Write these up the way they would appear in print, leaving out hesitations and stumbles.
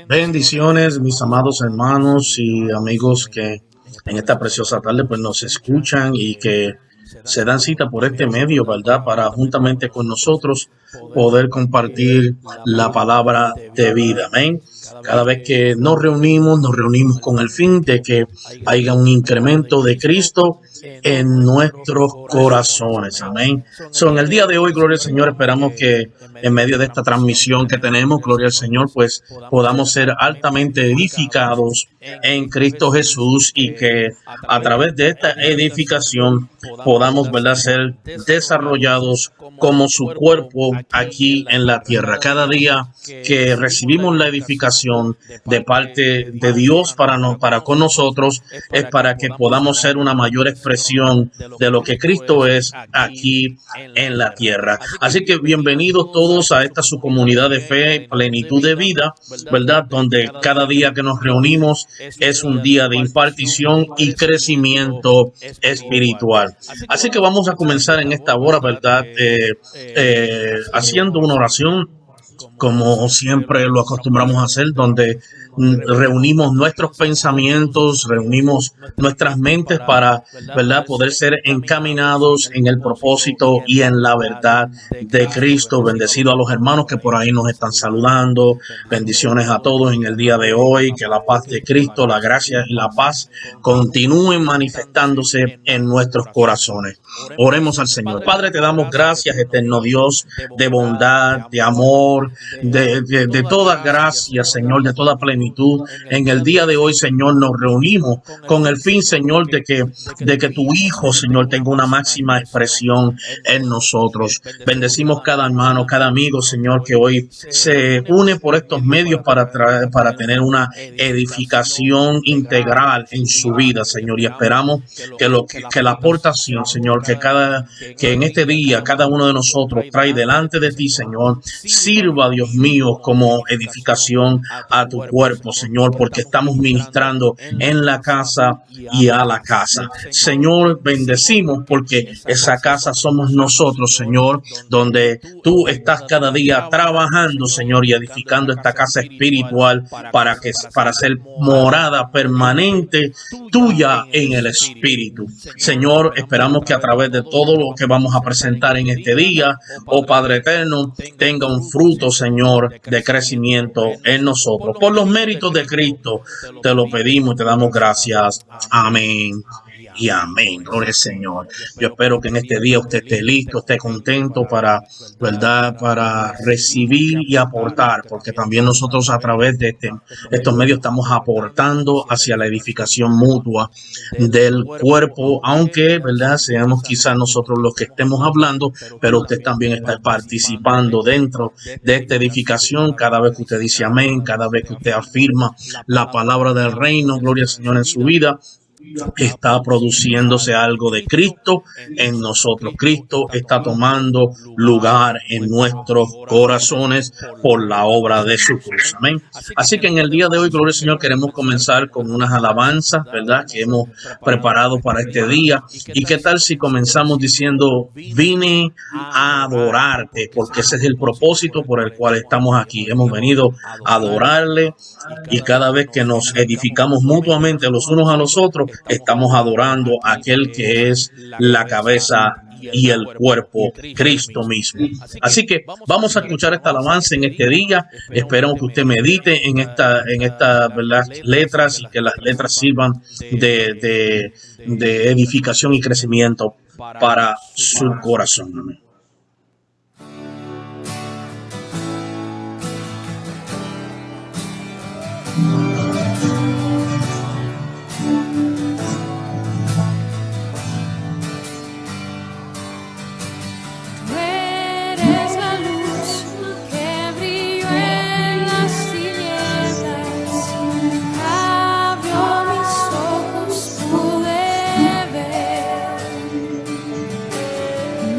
Bendiciones, mis amados hermanos y amigos que en esta preciosa tarde pues nos escuchan y que se dan cita por este medio, ¿verdad? Para juntamente con nosotros poder compartir la palabra de vida. Amén. Cada vez que nos reunimos con el fin de que haya un incremento de Cristo en nuestros corazones. Amén. En el día de hoy, gloria al Señor, esperamos que en medio de esta transmisión que tenemos, gloria al Señor, pues podamos ser altamente edificados en Cristo Jesús y que a través de esta edificación podamos, ¿verdad?, ser desarrollados como su cuerpo aquí en la tierra. Cada día que recibimos la edificación de parte de Dios para con nosotros es para que podamos ser una mayor expresión de lo que Cristo es aquí en la tierra. Así que bienvenidos todos a esta su comunidad de fe, plenitud de vida, ¿verdad? Donde cada día que nos reunimos es un día de impartición y crecimiento espiritual. Así que vamos a comenzar en esta hora, ¿verdad? Haciendo una oración como siempre lo acostumbramos a hacer, donde reunimos nuestros pensamientos, reunimos nuestras mentes para, ¿verdad?, poder ser encaminados en el propósito y en la verdad de Cristo. Bendecido a los hermanos que por ahí nos están saludando. Bendiciones a todos en el día de hoy. Que la paz de Cristo, la gracia y la paz continúen manifestándose en nuestros corazones. Oremos al Señor. Padre, te damos gracias, eterno Dios, de bondad, de amor, de toda gracia, Señor, de toda plenitud. En el día de hoy, Señor, nos reunimos con el fin, Señor, de que tu Hijo, Señor, tenga una máxima expresión en nosotros. Bendecimos cada hermano, cada amigo, Señor, que hoy se une por estos medios para tener una edificación integral en su vida, Señor, y esperamos que la aportación, Señor, que en este día cada uno de nosotros trae delante de ti, Señor, sirva, Dios mío, como edificación a tu cuerpo, Señor, porque estamos ministrando en la casa y a la casa. Señor, bendecimos porque esa casa somos nosotros, Señor, donde tú estás cada día trabajando, Señor, y edificando esta casa espiritual para ser morada permanente tuya en el Espíritu. Señor, esperamos que a través de todo lo que vamos a presentar en este día, oh Padre eterno, tenga un fruto, Señor, de crecimiento en nosotros. Por los méritos de Cristo, te lo pedimos y te damos gracias. Amén. Y amén, gloria al Señor. Yo espero que en este día usted esté listo, esté contento para, ¿verdad?, para recibir y aportar, porque también nosotros a través de estos medios estamos aportando hacia la edificación mutua del cuerpo, aunque, ¿verdad?, seamos quizás nosotros los que estemos hablando, pero usted también está participando dentro de esta edificación cada vez que usted dice amén, cada vez que usted afirma la palabra del reino, gloria al Señor, en su vida. Está produciéndose algo de Cristo en nosotros. Cristo está tomando lugar en nuestros corazones por la obra de su cruz. Amén. Así que en el día de hoy, gloria al Señor, queremos comenzar con unas alabanzas, ¿verdad?, que hemos preparado para este día. ¿Y qué tal si comenzamos diciendo: vine a adorarte? Porque ese es el propósito por el cual estamos aquí. Hemos venido a adorarle, y cada vez que nos edificamos mutuamente los unos a los otros, estamos adorando a aquel que es la cabeza y el cuerpo, Cristo mismo. Así que vamos a escuchar esta alabanza en este día. Esperamos que usted medite en esta, ¿verdad?, letras, y que las letras sirvan de edificación y crecimiento para su corazón. Amén.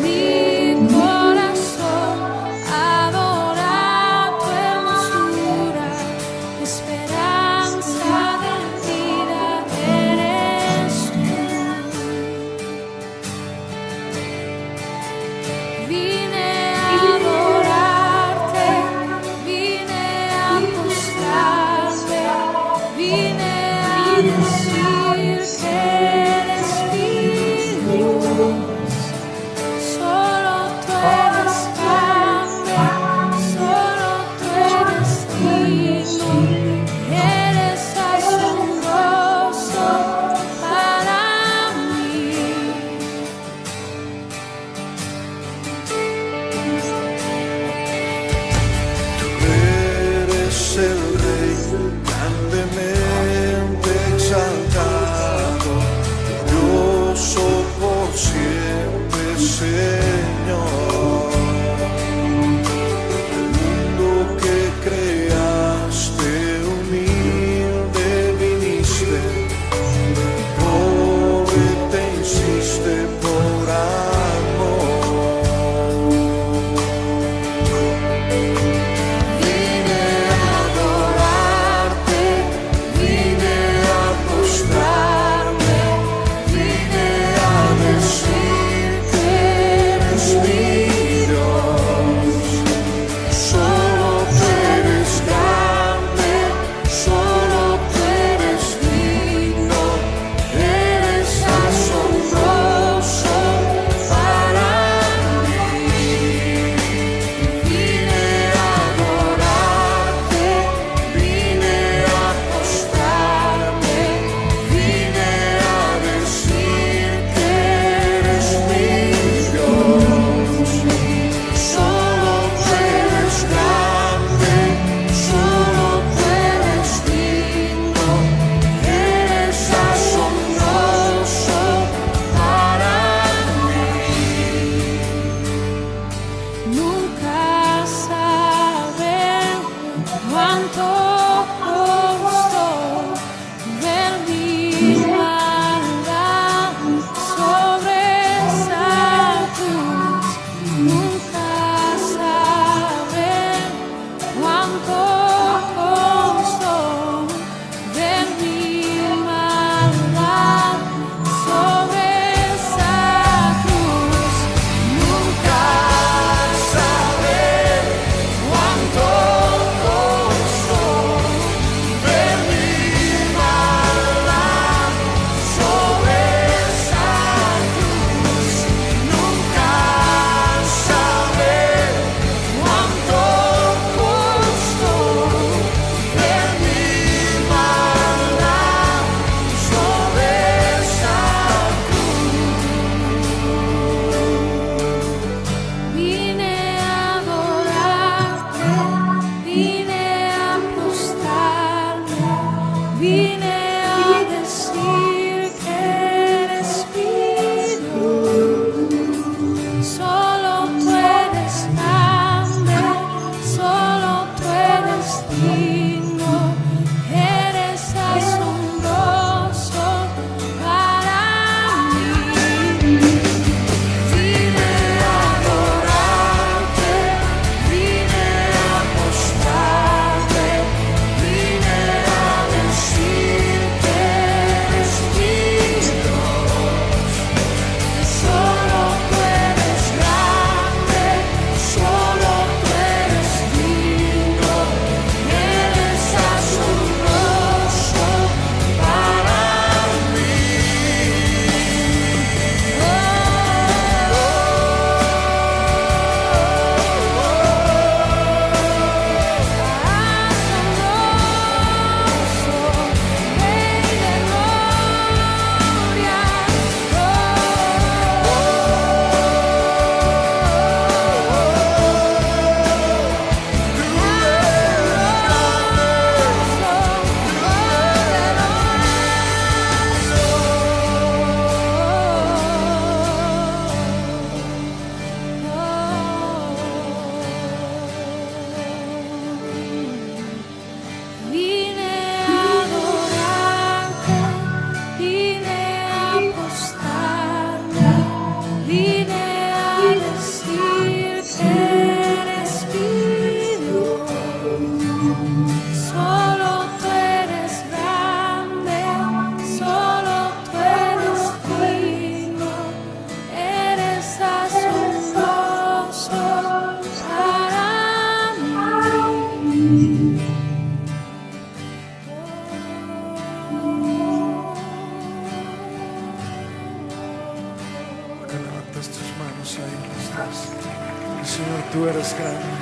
Me Nunca saben cuánto costó ver mi maldad sobre esa cruz. Nunca saben cuánto costó ver mi maldad sobre esa cruz. Nunca saben cuánto costó ver mi maldad sobre esa cruz. Nunca saben cuánto costó ver mi maldad sobre esa cruz. Vine a adorarte, vine a postrarme, vine a decir que eres mío. Solo tú eres grande, solo tú eres digno, eres asombroso para mí. Vine a adorarte, vine a postrarme, vine a decir que eres mío. Solo tú eres grande, solo tú eres digno, eres asombroso para mí. Asombroso, Rey de Vine a adorarte, vine a postrarme, vine a decir que eres mío. Solo tú eres grande, solo tú eres digno, eres asombroso para mí. Que levantas tus manos ahí donde estás. Y, Señor, tú eres grande.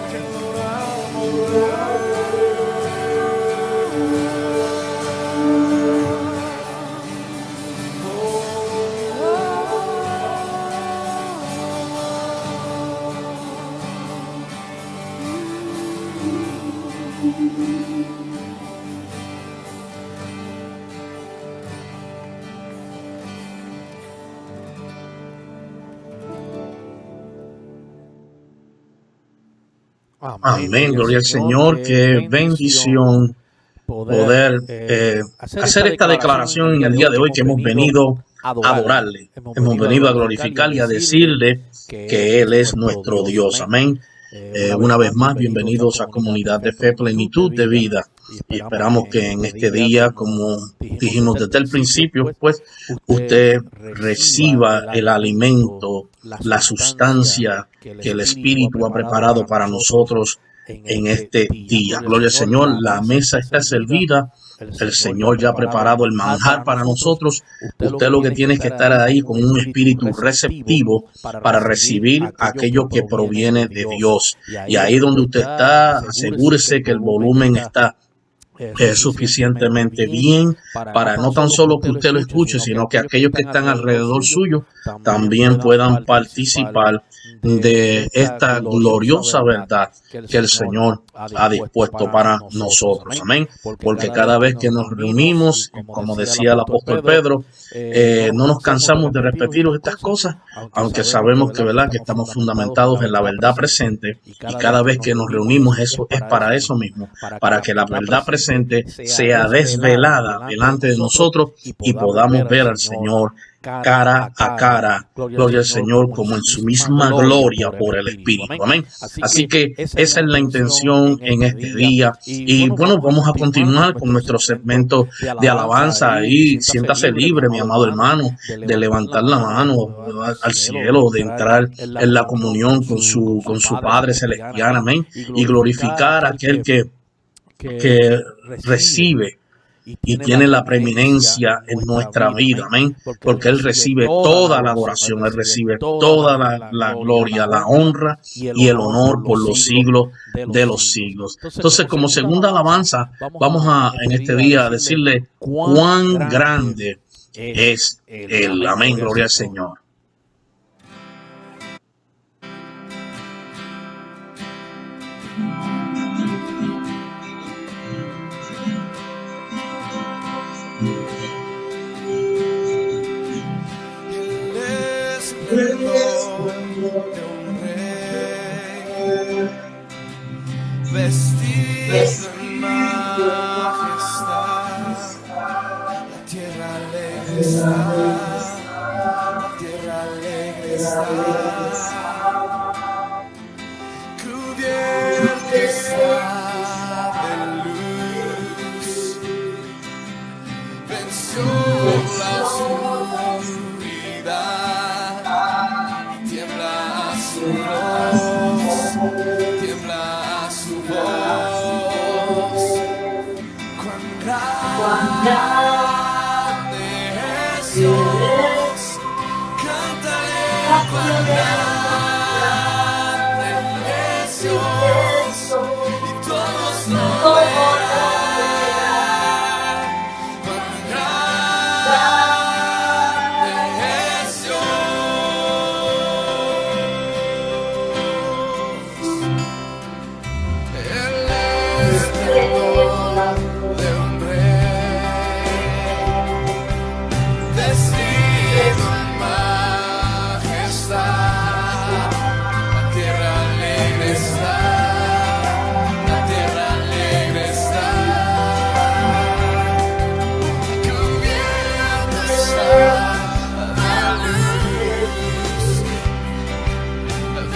Te adoramos. Amén, gloria al Señor, qué bendición poder hacer esta declaración en el día de hoy, que hemos venido a adorarle, hemos venido a glorificarle y a decirle que Él es nuestro Dios. Amén. Una vez más, bienvenidos a Comunidad de Fe, Plenitud de Vida. Y esperamos que en este día, como dijimos desde el principio, pues usted reciba el alimento, la sustancia que el Espíritu ha preparado para nosotros en este día. Gloria al Señor, la mesa está servida. El Señor ya ha preparado el manjar para nosotros. Usted lo que tiene es que estar ahí con un espíritu receptivo para recibir aquello que proviene de Dios. Y ahí donde usted está, asegúrese que el volumen está es suficientemente bien para no tan solo que usted lo escuche, sino que aquellos que están alrededor suyo también puedan participar de esta gloriosa verdad que el Señor ha dispuesto para nosotros. Amén. Porque cada vez que nos reunimos, como decía el apóstol Pedro, no nos cansamos de repetir estas cosas, aunque sabemos que, ¿verdad?, que estamos fundamentados en la verdad presente, y cada vez que nos reunimos eso es para eso mismo, para que la verdad presente sea desvelada delante de nosotros y podamos ver al Señor cara a cara, gloria al Señor, como en su misma gloria por el Espíritu. Amén. Así que esa es la intención en este día. Y bueno, vamos a continuar con nuestro segmento de alabanza. Y siéntase libre, mi amado hermano, de levantar la mano al cielo, de entrar en la comunión con su Padre Celestial. Amén. Y glorificar a aquel que recibe y tiene la preeminencia en nuestra vida, amén, porque Él recibe toda la adoración, Él recibe toda la gloria, la honra y el honor por los siglos de los siglos. Entonces, como segunda alabanza, vamos a en este día a decirle cuán grande es Él, amén, gloria al Señor. Vestido en majestad, la tierra alegre está, la tierra alegre está, cubierta está de luz, venció la oscuridad y tiembla su voz, tiembla su voz. Cuán grande es Dios, cántale cuán grande es Dios, y todos lo verán. Cuán grande es de un rey, vestido en majestad, la tierra alegre está, la tierra alegre está, cubierta está de luz,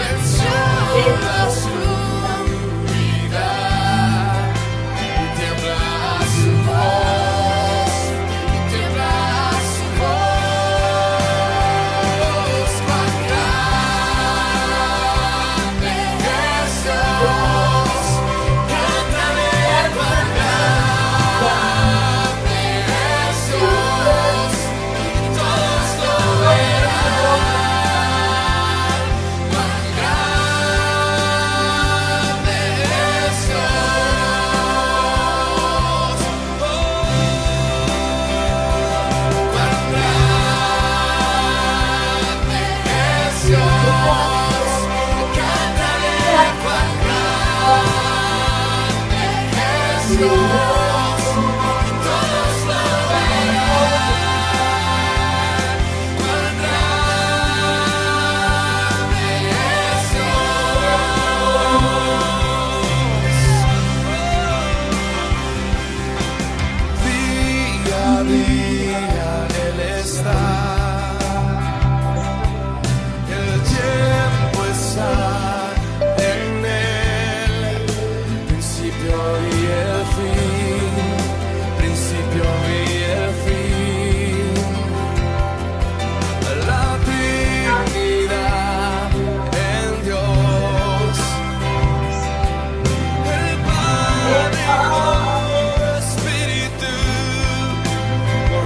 venció la oscuridad. Su voz, tiembla su voz, cuán grande es Dios, cántale cuán grande es Dios, y todos lo verán, cuán grande es Dios. Día a día Él está, el tiempo está en Él, principio y el fin, principio y el fin, la Trinidad en Dios, el Padre, Espíritu, por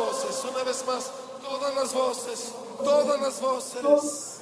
voces, una vez más, todas las voces, todas las voces.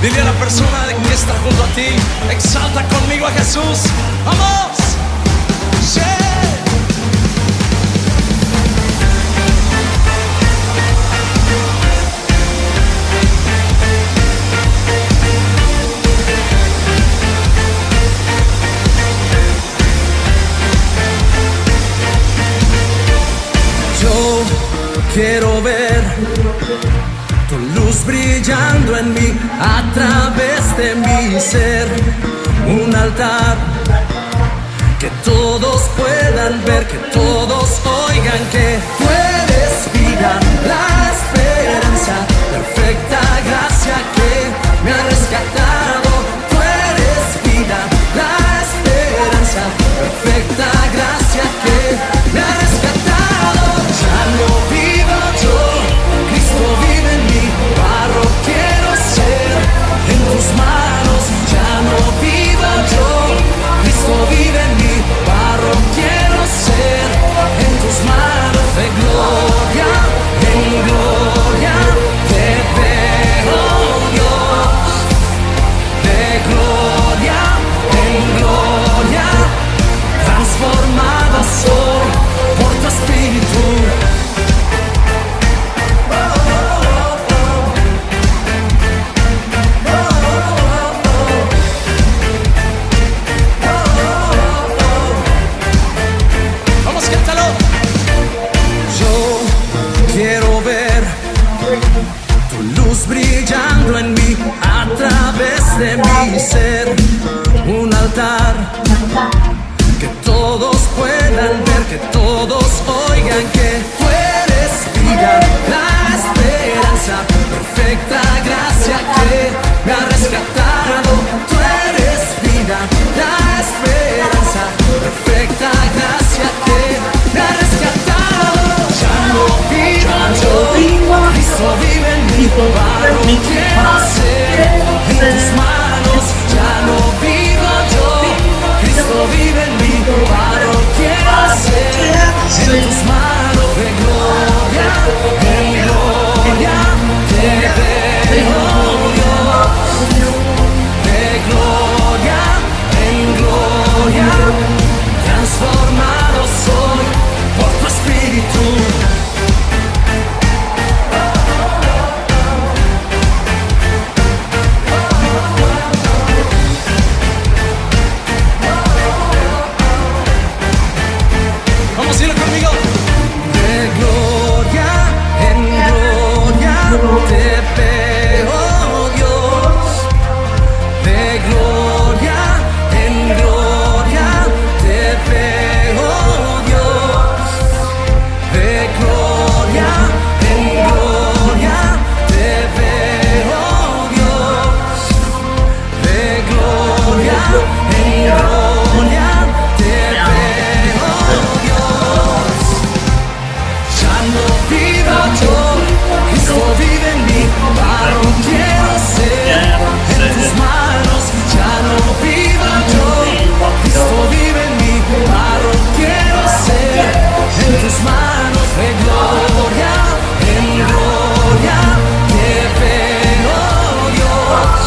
Dile a la persona que está junto a ti, exalta conmigo a Jesús. ¡Vamos! ¡Sí! Yo quiero ver tu luz brillando en mí, a través de mi ser, un altar que todos puedan ver, que todos oigan que tú eres vida, la esperanza, perfecta gracia que me ha rescatado. Tú eres vida, la esperanza, perfecta gracia que me ha rescatado. Ya no vivo yo, Cristo vive en mí, barro quiero ser en tus manos. Ya no vivo yo, Cristo vive en mí, barro quiero ser en tus manos. ser un altar, que todos puedan ver, que todos oigan que tú eres vida, la esperanza, perfecta gracia que me ha rescatado. Tú eres vida, la esperanza, perfecta gracia que me ha rescatado. Ya no vivo yo, Cristo vive en mí, barro quiero ser en tus manos. Ya no vivo yo, Cristo vive en mí, barro quiero ser en tus manos. De gloria en gloria te veo, Dios. De gloria en gloria, transformado soy por tu espíritu. Vamos a decirlo conmigo. De gloria en gloria te veo, Dios. De gloria en gloria te veo, Dios. De gloria en gloria te veo, Dios. De gloria en gloria te veo, Dios. Ya no vivo yo, Cristo vive en mí, barro quiero ser en tus manos. Ya no vivo yo, Cristo vive en mí, barro quiero ser en tus manos. De gloria en gloria te veo, Dios.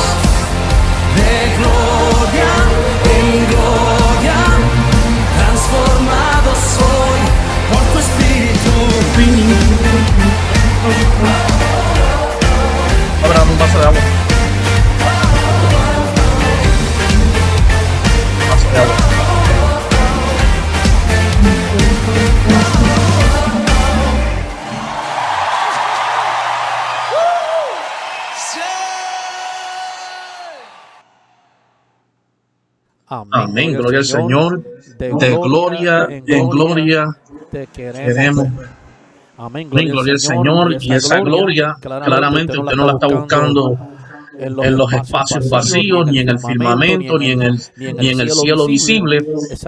De gloria en gloria, transformado soy por tu espíritu. Habrá un vaso de agua. Vaso de agua. Amén. Gloria al Señor. De gloria en gloria te queremos. Amén. Amén, gloria al Señor. Y esa gloria, claramente usted no la está buscando en los espacios vacíos, ni en el firmamento, ni en el cielo visible.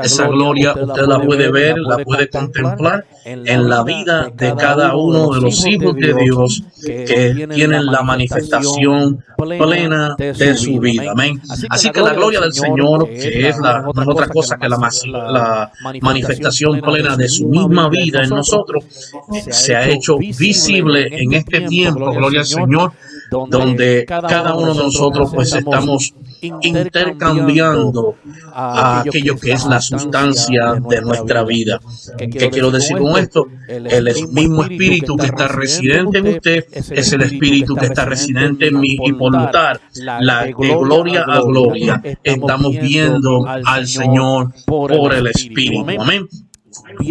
Esa gloria usted la puede ver, la puede contemplar en la vida de cada uno de los hijos de Dios que tienen la manifestación plena de su vida. Amén. Así que la gloria del Señor, que es no es otra cosa que la manifestación plena de su misma vida en nosotros, se ha hecho visible en este tiempo, gloria al Señor, donde cada uno de nosotros pues estamos intercambiando a aquello que es la sustancia de nuestra vida. ¿Qué quiero decir con esto? El mismo espíritu que está residente en usted es el espíritu que está residente en mí, y por lutar de gloria a gloria estamos viendo al Señor por el espíritu. Amén.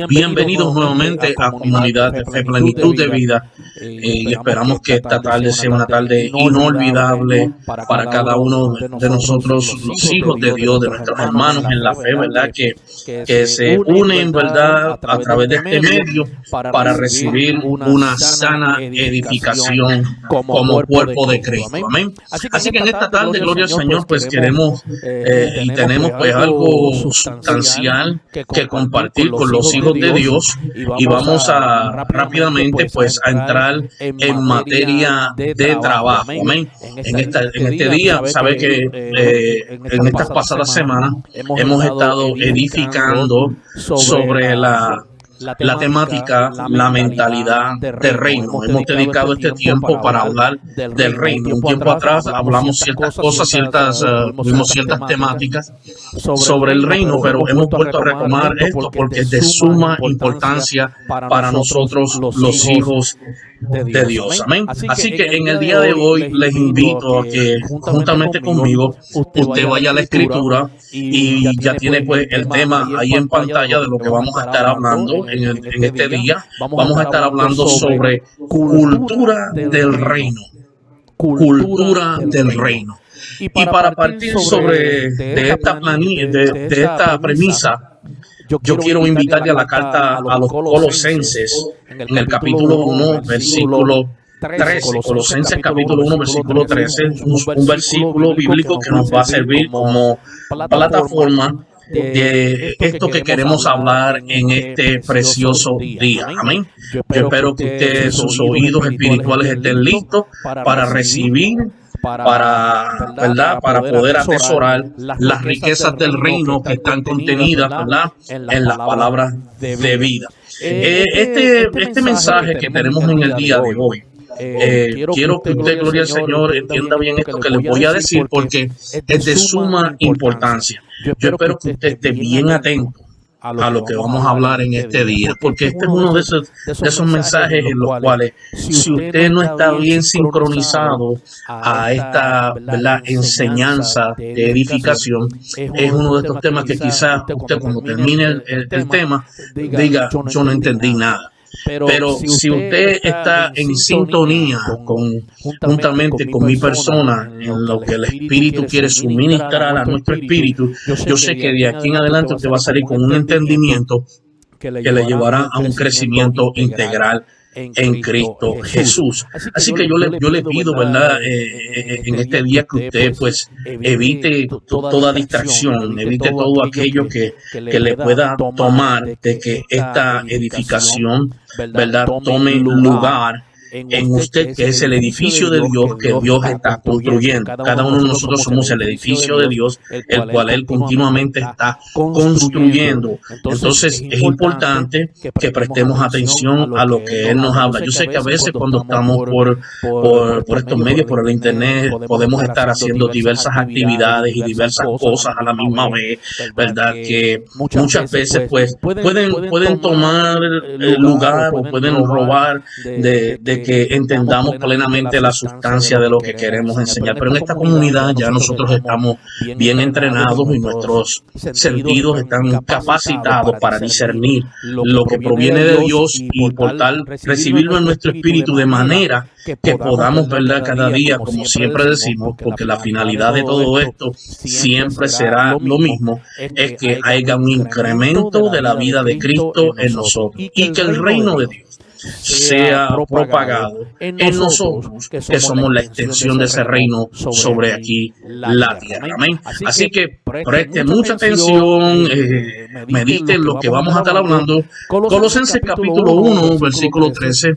Bienvenidos nuevamente a Comunidad de Fe, Plenitud de Vida, y esperamos que esta tarde sea una tarde inolvidable para cada uno de nosotros, los hijos de Dios, de nuestros hermanos en la fe, ¿verdad? Que se unen, ¿verdad?, a través de este medio para recibir una sana edificación como cuerpo de Cristo. Amén. Así que en esta tarde, gloria al Señor, pues queremos y tenemos pues algo sustancial que compartir con los hijos de Dios, y vamos a rápidamente pues a entrar en materia de trabajo. Amén. En este día, sabe que en estas pasadas semanas hemos estado edificando sobre la temática, la mentalidad del reino. Hemos dedicado este tiempo para hablar del reino. Un tiempo atrás hablamos ciertas cosas, vimos ciertas temáticas sobre el reino, pero hemos vuelto a retomar esto porque es de suma importancia para nosotros los hijos de Dios. Amén. Así que en el día de hoy les invito a que juntamente conmigo usted vaya a la escritura, y ya tiene pues el tema ahí en pantalla de lo que vamos a estar hablando en este día. Vamos a estar hablando sobre cultura del reino. Cultura del reino. Y para partir sobre de esta premisa, yo quiero invitarte a la carta a los Colosenses, en el capítulo 1, versículo 13. Colosenses capítulo 1, versículo 13, un versículo bíblico que nos va a servir como plataforma de esto que queremos hablar en este precioso día. Amén. Yo espero que sus oídos espirituales estén listos para recibir, para poder atesorar las riquezas del reino que están contenidas, ¿verdad?, en las palabras de vida. Este mensaje que tenemos en el día de hoy, quiero que usted, gloria al Señor, entienda bien esto que les voy a decir, porque es de suma importancia. Yo espero que usted esté bien atento a lo que vamos a hablar en este día, porque este es uno de esos mensajes en los cuales, si usted no está bien sincronizado a esta, ¿verdad?, enseñanza de edificación, es uno de estos temas que quizás usted, cuando termine el tema, diga: yo no entendí nada. Pero si usted está en sintonía juntamente con mi persona en lo que el Espíritu quiere suministrar a nuestro espíritu, yo sé que de aquí en adelante usted va a salir con un entendimiento que le llevará a un crecimiento integral en Cristo Jesús. Así que yo le pido, ¿verdad?, en este día, que usted pues evite toda distracción, evite todo aquello que le pueda tomar de que esta edificación, ¿verdad?, tome lugar en usted, que es el edificio de Dios que Dios está construyendo. Cada uno de nosotros somos el edificio de Dios, el cual Él continuamente está construyendo. Entonces es importante que prestemos atención a lo que Él nos habla. Yo sé que a veces, cuando estamos por estos medios, por el internet, podemos estar haciendo diversas actividades y diversas cosas a la misma vez, ¿verdad?, que muchas veces pues pueden tomar lugar o pueden robar de que entendamos plenamente la sustancia de lo que queremos enseñar. Pero en esta comunidad ya nosotros estamos bien entrenados y nuestros sentidos están capacitados para discernir lo que proviene de Dios, y por tal recibirlo en nuestro espíritu, de manera que podamos, ¿verdad?, cada día, como siempre decimos, porque la finalidad de todo esto siempre será lo mismo, es que haya un incremento de la vida de Cristo en nosotros, y que el reino de Dios sea propagado en nosotros, que somos la extensión de ese reino sobre aquí la tierra. Amén. Así que preste mucha atención, mediten lo que vamos a estar hablando. Colosenses capítulo 1, versículo 13,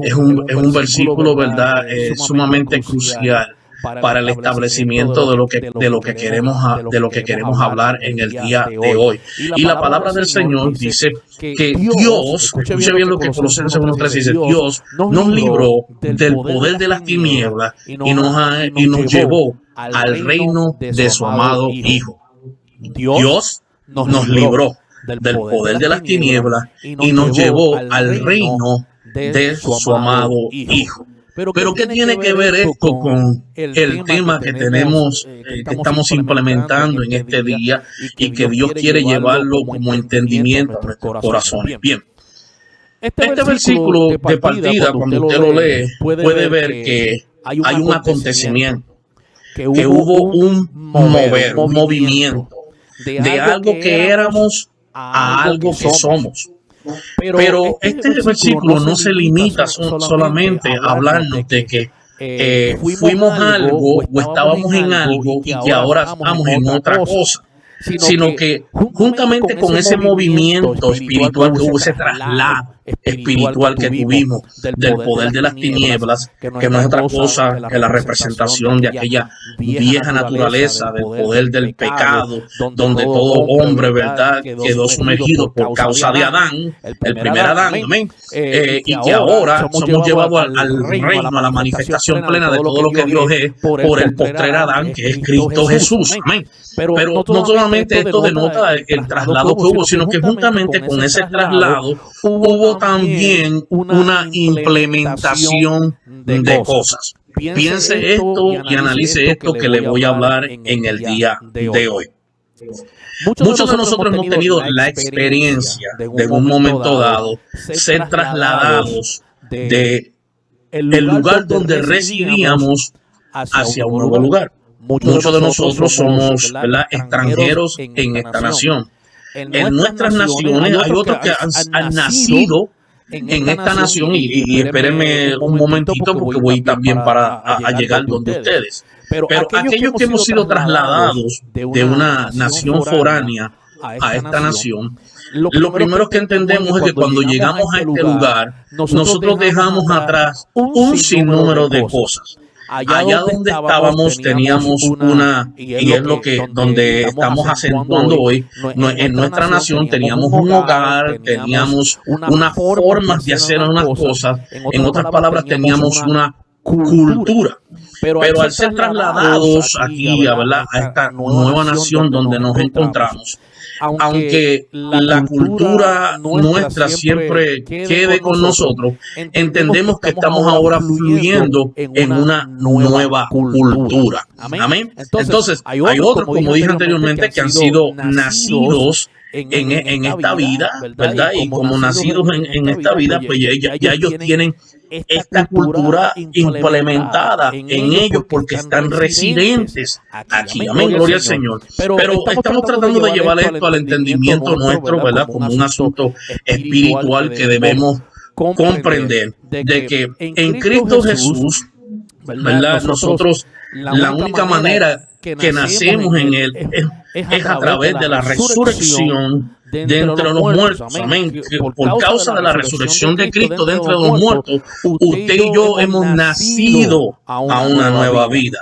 es un versículo, ¿verdad?, sumamente crucial para el establecimiento de lo que queremos hablar en el día de hoy. Y la palabra del Señor dice que Dios, escuche bien lo que Colosenses 1:13 dice: Dios nos libró del poder de las tinieblas y nos llevó al reino de su amado Hijo. Dios nos libró del poder de las tinieblas y nos llevó al reino de su amado Hijo. Pero ¿qué tiene que ver esto con el tema que tenemos, que estamos implementando en este día, y que Dios quiere llevarlo como entendimiento a nuestros corazones? Bien, este versículo de partida, cuando usted lo lee, puede ver que hay un acontecimiento, que hubo un movimiento de algo que éramos a algo que somos. Pero este versículo no se limita solamente a hablarnos de que fuimos algo o estábamos en algo y que ahora estamos en otra cosa, sino que juntamente con ese movimiento espiritual que hubo, ese traslado espiritual que tuvimos del poder de las tinieblas, que no es otra cosa que la representación de aquella vieja naturaleza, del poder del pecado, donde todo hombre, ¿verdad?, quedó sumergido por causa de Adán, el primer Adán, amén, y que ahora somos llevados al reino, a la manifestación plena de todo lo que Dios es, por el postrer Adán, que es Cristo Jesús, amén. Pero no solamente esto denota el traslado que hubo, sino que juntamente con ese traslado hubo también una implementación de cosas. Piense esto y analice esto que le voy a hablar en el día de hoy. Muchos de nosotros hemos tenido la experiencia de en un momento dado ser trasladados de el lugar donde residíamos hacia un nuevo lugar. Muchos de nosotros somos, ¿verdad?, extranjeros en esta nación. En nuestras naciones hay otros que han nacido en esta nación y espérenme un momentito porque voy también a llegar donde ustedes. Pero aquellos que hemos sido trasladados de una nación foránea a esta nación, lo primero que entendemos es que cuando llegamos a este lugar, nosotros dejamos atrás un sinnúmero de cosas. Allá donde estábamos teníamos y es lo que donde estamos acentuando hoy, en nuestra nación teníamos un hogar, teníamos unas formas de hacer unas cosas, en otras palabras teníamos una cultura. Pero al ser trasladados aquí a esta nueva nación donde nos encontramos, aunque la cultura nuestra siempre quede con nosotros, entendemos que estamos ahora fluyendo en una nueva cultura. Amén. Entonces, hay otros, como dije anteriormente, que han sido nacidos en esta vida, ¿verdad? Y como nacidos en esta vida, pues ya ellos tienen esta cultura implementada en ellos porque están residentes aquí. Amén, gloria al Señor. Pero estamos tratando de llevar esto al entendimiento nuestro, ¿verdad? Como un asunto espiritual que debemos comprender de que en Cristo Jesús, ¿verdad? Nosotros, la única manera que nacemos en Él es a través de la resurrección de entre los muertos. Amén. Por causa de la resurrección de Cristo de entre los muertos, usted y yo hemos nacido a una nueva vida.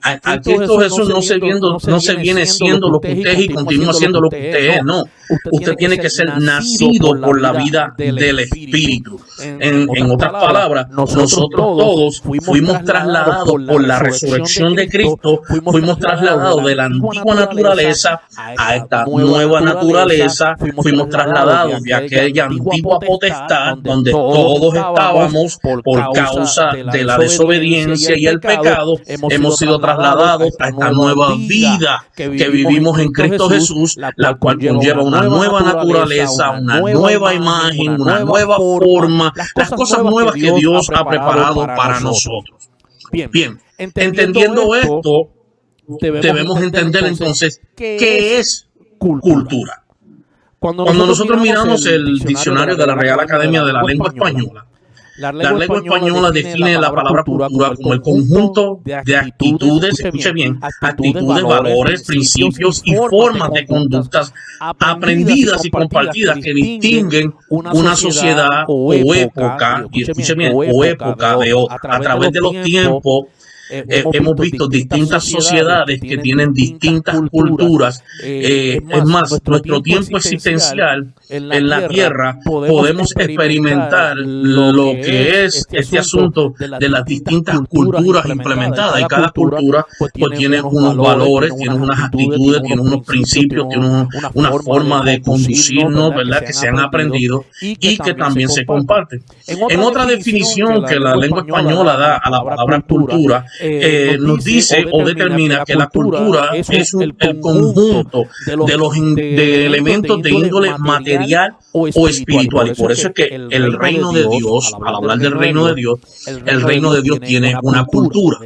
A Cristo Jesús no se viene siendo lo que usted es y continúa siendo lo que usted es. No, usted tiene que ser nacido por la vida del Espíritu. En otras palabras, nosotros todos fuimos trasladados por la resurrección de Cristo, fuimos trasladados de la antigua naturaleza a esta nueva naturaleza, fuimos trasladados de aquella antigua potestad donde todos estábamos por causa de la desobediencia y el pecado. Hemos sido trasladados a esta nueva vida que vivimos en Cristo Jesús, la cual conlleva una nueva naturaleza, una nueva imagen, una nueva forma, las cosas nuevas que Dios ha preparado para nosotros. Bien, entendiendo esto, debemos entender entonces qué es cultura. Cuando nosotros miramos el diccionario de la Real Academia de la Lengua Española, la lengua española define la palabra cultura como el conjunto de actitudes, escuche bien, actitudes, valores, principios y formas de conductas aprendidas y compartidas que distinguen una sociedad o época, y escuche bien, o época de otra. A través de los tiempos, hemos visto distintas sociedades que tienen distintas culturas. Es más, nuestro tiempo existencial en la tierra podemos experimentar lo que es este asunto de las distintas culturas implementadas. Y cada cultura pues tiene unos valores, tiene unas actitudes, tiene unos principios, tiene una forma de conducirnos, ¿verdad?, que se han aprendido y que también se comparten. En otra definición que la lengua española da a la palabra cultura, nos dice o determina que la cultura es el conjunto de elementos de índole material o espiritual. Y por eso es que el reino de Dios, al hablar del reino de Dios, el reino de Dios tiene una cultura.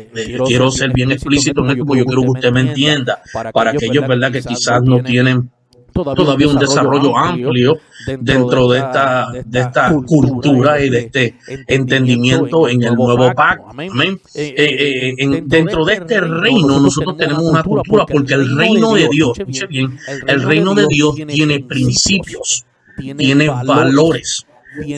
Quiero ser bien explícito en esto porque yo quiero que usted me entienda. Para aquellos, ¿verdad?, que quizás no tienen todavía un desarrollo amplio dentro de esta cultura y de este entendimiento en el nuevo pacto. Amén. Dentro de este reino nosotros tenemos una cultura porque el reino de Dios, escuche bien, el reino de Dios tiene principios, tiene valores,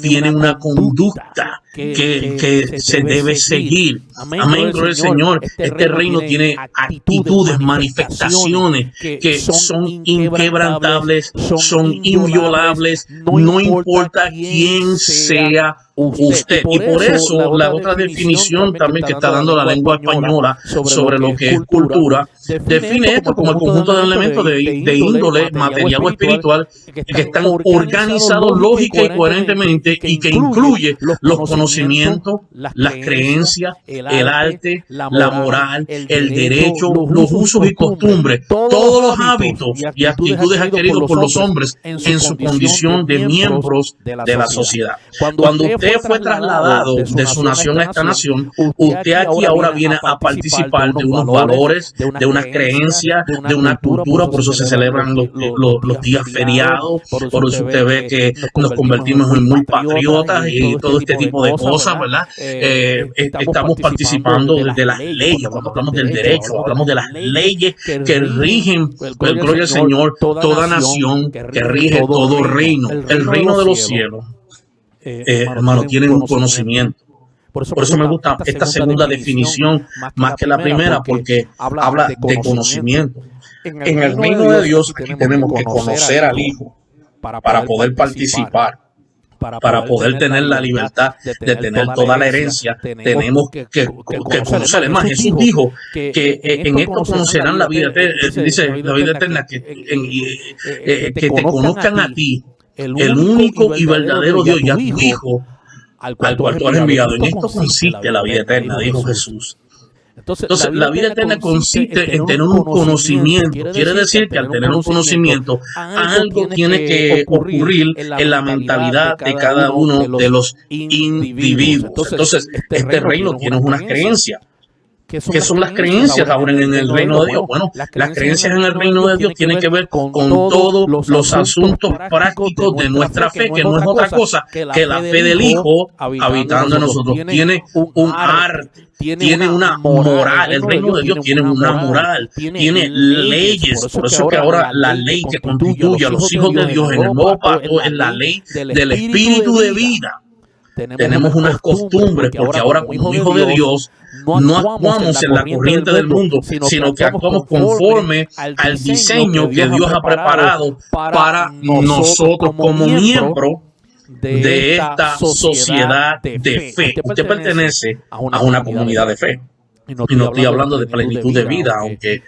tiene una conducta que se debe seguir. Amén, gloria al Señor. Este reino tiene actitudes, manifestaciones que son inquebrantables, son inviolables, no importa quién sea usted. Y por eso la otra definición también que está dando la lengua española sobre lo que es cultura, define esto como el conjunto de elementos de índole material o espiritual que están organizados lógica y coherentemente y que incluye los conocimientos, las creencias, el arte, la moral, el derecho, los usos y costumbres, todos los hábitos y actitudes adquiridos por los hombres en su condición de miembros de la sociedad. Cuando usted usted fue trasladado de su nación a esta nación, usted aquí ahora viene a participar de unos valores, de unas creencias, de una cultura. Por eso se celebran los días feriados, por eso usted ve que nos convertimos en muy patriotas y todo este tipo de cosas, ¿verdad? Estamos participando de las leyes, cuando hablamos del derecho, hablamos de las leyes que rigen, pues, gloria al Señor, toda nación, que rige todo reino, el reino de los cielos. Hermano, tienen un conocimiento. Por eso me gusta esta segunda definición más que la primera, porque habla de conocimiento. En el reino de Dios aquí tenemos que conocer al Hijo para poder participar, para poder tener la libertad de tener toda la herencia. Tenemos que conocer. Además, Jesús dijo que en esto conocerán la vida eterna. Dice la vida eterna, que te conozcan a ti, el único y verdadero Dios, y a tu Hijo, al cual tú has enviado. En esto consiste la vida eterna, dijo Jesús. Entonces, la vida eterna consiste en tener un conocimiento. Quiere decir que al tener un conocimiento, algo tiene que ocurrir en la mentalidad de cada uno de los individuos. Entonces, este reino tiene unas creencias. ¿Qué son las creencias ahora en el reino de Dios? Bueno, las creencias en el reino de Dios tienen que ver con todos los asuntos prácticos de nuestra fe, que no es otra cosa que la fe del Hijo habitando en nosotros. Tiene un arte, tiene una moral. El reino de Dios tiene una moral, tiene leyes. Por eso que ahora la ley que constituye a los hijos de Dios en el nuevo pacto es la ley del Espíritu de vida. Tenemos unas costumbres, porque ahora como hijos de Dios no actuamos en la corriente del mundo, sino que actuamos conforme al diseño que Dios ha preparado para nosotros como miembros de esta sociedad de fe. Usted pertenece a una comunidad de fe. Y no estoy hablando de plenitud de vida, aunque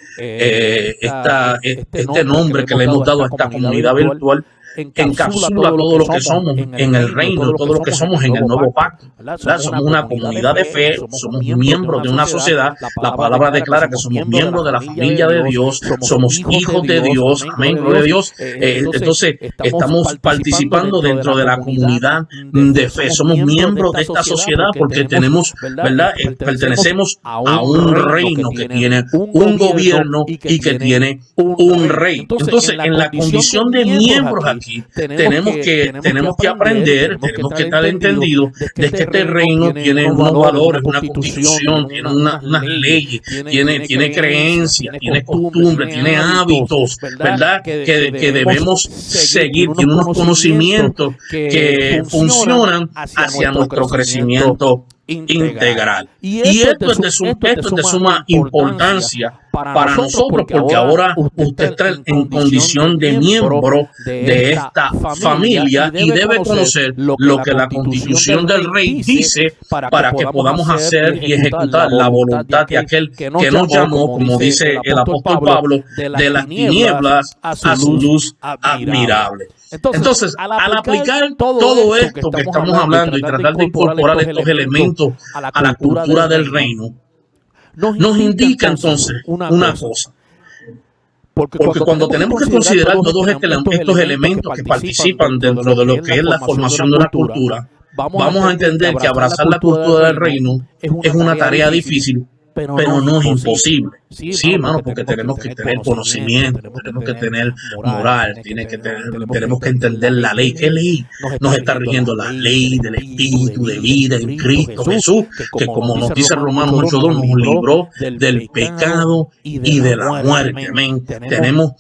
este nombre que le hemos dado a esta comunidad virtual encapsula todo lo que somos en el reino, todo lo que somos en el nuevo pacto. Somos una comunidad de fe, somos miembros de una sociedad. La palabra declara que somos miembros de la familia de Dios, somos hijos de Dios, amén, gloria a Dios. Entonces, estamos participando dentro de la comunidad de fe. Somos miembros de esta sociedad porque tenemos, ¿verdad? Pertenecemos a un reino que tiene un gobierno y que tiene un rey. Entonces, en la condición de miembros aquí, tenemos que aprender, tenemos que estar entendidos de que este reino tiene unos valores, una constitución, tiene unas leyes, tiene creencias, tiene costumbres, tiene hábitos, ¿verdad? Que debemos seguir, tiene unos conocimientos que funcionan hacia nuestro crecimiento integral. Y esto es de suma importancia para nosotros, porque ahora usted está en condición de miembro de esta familia y debe conocer lo que la Constitución del Rey dice para que podamos hacer y ejecutar la voluntad de aquel que nos llamó, como dice el apóstol Pablo, de las tinieblas a su luz admirable. Entonces, al aplicar todo esto que estamos hablando y tratar de incorporar estos elementos a la cultura del reino, nos indica entonces una cosa. Porque cuando tenemos que considerar todos estos elementos que participan dentro de lo que es la formación de una cultura, vamos a entender que abrazar la cultura del reino es una tarea difícil, pero no es imposible. Sí, hermano, porque tenemos que tener conocimiento, tenemos que tener moral, tenemos que entender la ley. ¿Qué ley? Nos está rigiendo la ley del Espíritu de vida en Cristo Jesús, que como nos dice Romanos 8:2, nos libró del pecado y de la muerte. Amén. Tenemos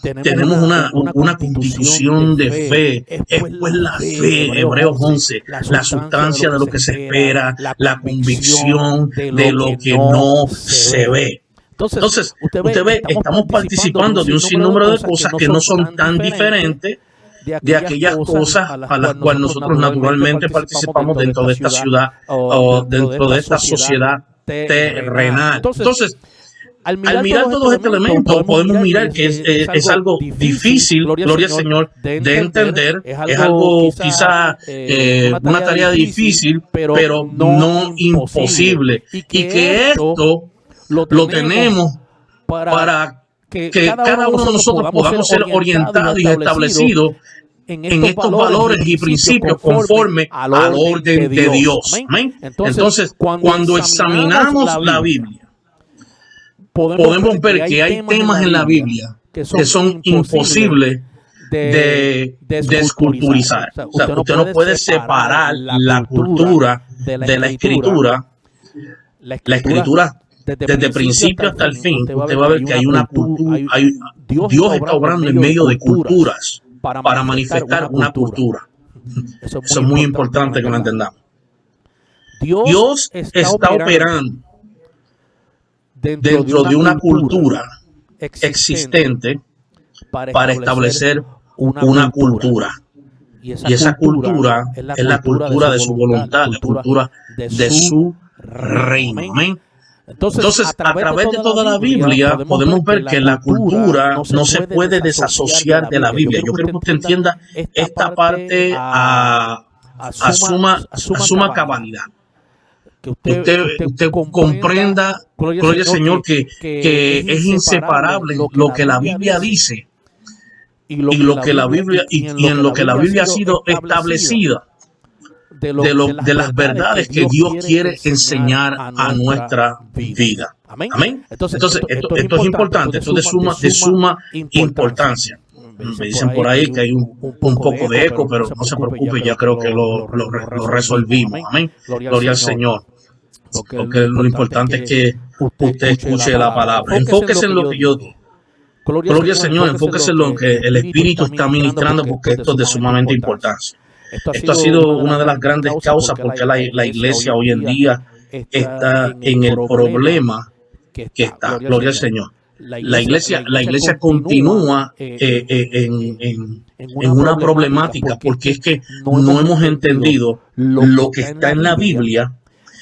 una constitución de fe. Es pues la fe, Hebreos 11, la sustancia de lo que se espera, la convicción de lo que no se ve. Entonces, usted ve, estamos participando de un sinnúmero de cosas que no son tan diferentes de aquellas cosas a las cuales nosotros naturalmente participamos dentro de esta ciudad o dentro de esta sociedad terrenal. Entonces, al mirar todos estos elementos, podemos mirar que es algo difícil, gloria al Señor, de entender. Es algo quizá una tarea difícil, pero no imposible. Y que esto lo tenemos para que cada uno de nosotros podamos ser orientados y establecidos en estos valores y principios conforme al orden de Dios. Amén. Entonces, cuando examinamos la Biblia, podemos ver que hay temas en la Biblia que son imposibles de desculturizar. O sea, usted no puede separar la cultura de la escritura. La escritura, desde principio hasta el fin, usted va a ver que hay una cultura. Dios está obrando en medio de culturas para manifestar una cultura. Eso es muy importante que lo entendamos. Dios está operando dentro de una cultura existente para establecer una cultura. Y esa cultura es la cultura de su voluntad, la cultura de su reino. Amén. Entonces, a través de toda la Biblia podemos ver que la cultura no se puede desasociar de la Biblia. Yo creo que usted entienda esta parte a suma cabalidad. Que usted comprenda, gloria al Señor, que es inseparable lo que la Biblia dice y lo que la Biblia y en lo que la Biblia ha sido establecida de las verdades que Dios quiere enseñar a nuestra vida. Amén. Entonces, esto es importante, esto es de suma importancia. Me dicen por ahí que hay un poco de eco, pero no se preocupe, ya creo que lo resolvimos. Amén. Gloria al Señor. Porque lo importante es que usted escuche la palabra. Enfóquese en lo que yo digo. Gloria al Señor, enfóquese en lo que el Espíritu está ministrando, porque esto es de sumamente importancia. Esto ha sido una de las grandes causas porque la iglesia hoy en día está en el problema que está. Gloria al Señor. La iglesia continúa en una problemática porque es que no hemos entendido lo que está en la Biblia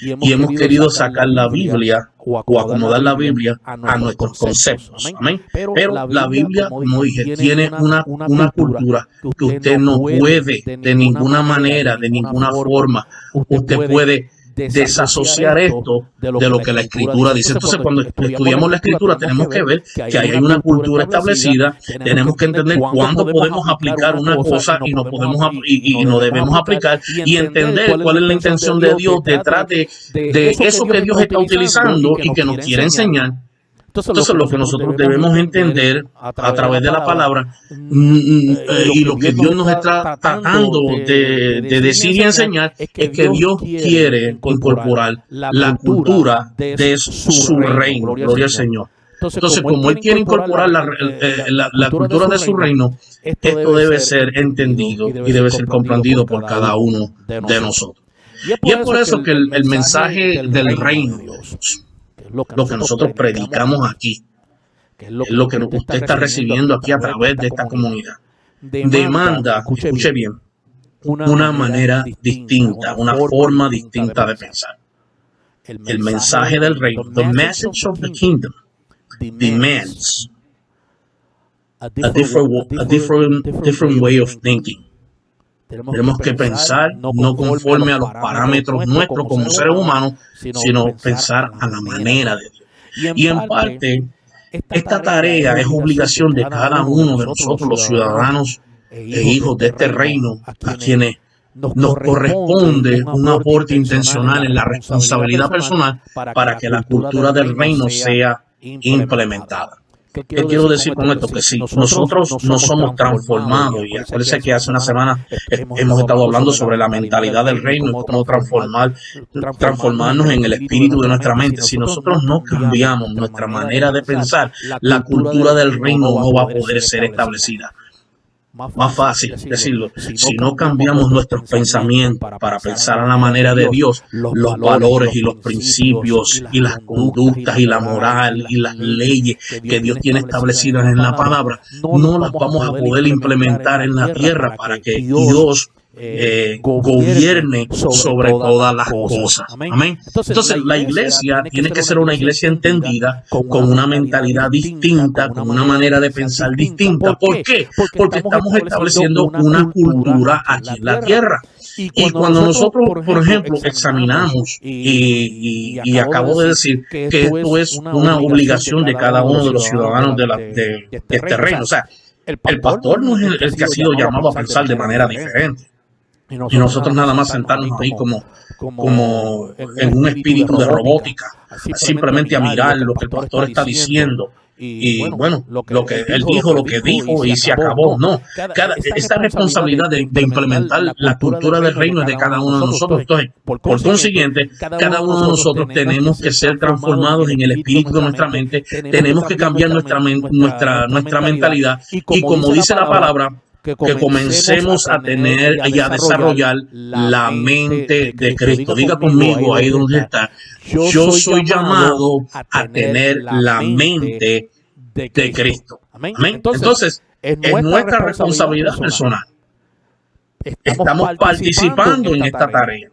y hemos querido sacar la Biblia o acomodar la Biblia a nuestros conceptos. Amén. Pero la Biblia, como dije, tiene una cultura que usted no puede de ninguna manera, de ninguna forma, usted puede desasociar esto de lo que la Escritura dice. Entonces, cuando estudiamos la Escritura, tenemos que ver que hay una cultura establecida, tenemos que entender cuándo podemos aplicar una cosa y no podemos y no debemos aplicar, y entender cuál es la intención de Dios detrás de eso que Dios está utilizando y que nos quiere enseñar. Entonces, lo que nosotros debemos entender a través de la palabra y lo que Dios nos está tratando de decir y enseñar es que Dios quiere incorporar la cultura de su reino. Gloria al Señor. Entonces, como Él quiere incorporar la cultura de su reino, esto debe ser entendido y debe ser comprendido por cada uno de nosotros. Y es por eso que el mensaje del reino de Dios, lo que nosotros predicamos aquí, es lo que usted está recibiendo aquí a través de esta comunidad, demanda, escuche bien, una manera distinta, una forma distinta de pensar. El mensaje del reino, the message of the kingdom, demands a different way of thinking. Tenemos que pensar no conforme a los parámetros nuestros como seres humanos, sino pensar a la manera de Dios. Y en parte, esta tarea es obligación de cada uno de nosotros, los ciudadanos e hijos de este reino, a quienes nos corresponde un aporte intencional en la responsabilidad personal para que la cultura del reino sea implementada. ¿Qué quiero decir con esto? Que si nosotros no somos transformados, y acuérdense que hace una semana hemos estado hablando sobre la mentalidad del reino, cómo transformarnos en el espíritu de nuestra mente. Si nosotros no cambiamos nuestra manera de pensar, la cultura del reino no va a poder ser establecida. Más fácil decirlo, si no cambiamos nuestros pensamientos para pensar a la manera de Dios, los valores y los principios y las conductas y la moral y las leyes que Dios tiene establecidas en la palabra, no las vamos a poder implementar en la tierra para que Dios gobierne sobre todas las cosas. Amén. Entonces la iglesia tiene que ser una iglesia entendida, con una mentalidad distinta, con una manera de pensar distinta. ¿Por qué? Porque estamos estableciendo una cultura aquí en la tierra. Y cuando nosotros, por ejemplo, examinamos, y acabo de decir que esto es una obligación de cada uno de los ciudadanos de este reino, o sea, El pastor no es el que ha sido llamado a pensar de manera diferente. Y nosotros nada más sentarnos ahí como en un espíritu de robótica, simplemente a mirar lo que el pastor está diciendo. Y bueno, lo que él dijo, lo que dijo y se acabó. No, esta responsabilidad de implementar la cultura del reino es de cada uno de nosotros. Entonces, por consiguiente, cada uno de nosotros tenemos que ser transformados en el espíritu de nuestra mente, tenemos que cambiar nuestra mentalidad y como dice la palabra, que comencemos a tener y a desarrollar la mente de Cristo. Diga conmigo ahí donde está. Yo soy llamado a tener la mente de Cristo. Amén. Entonces, es nuestra responsabilidad personal. Estamos participando en esta tarea.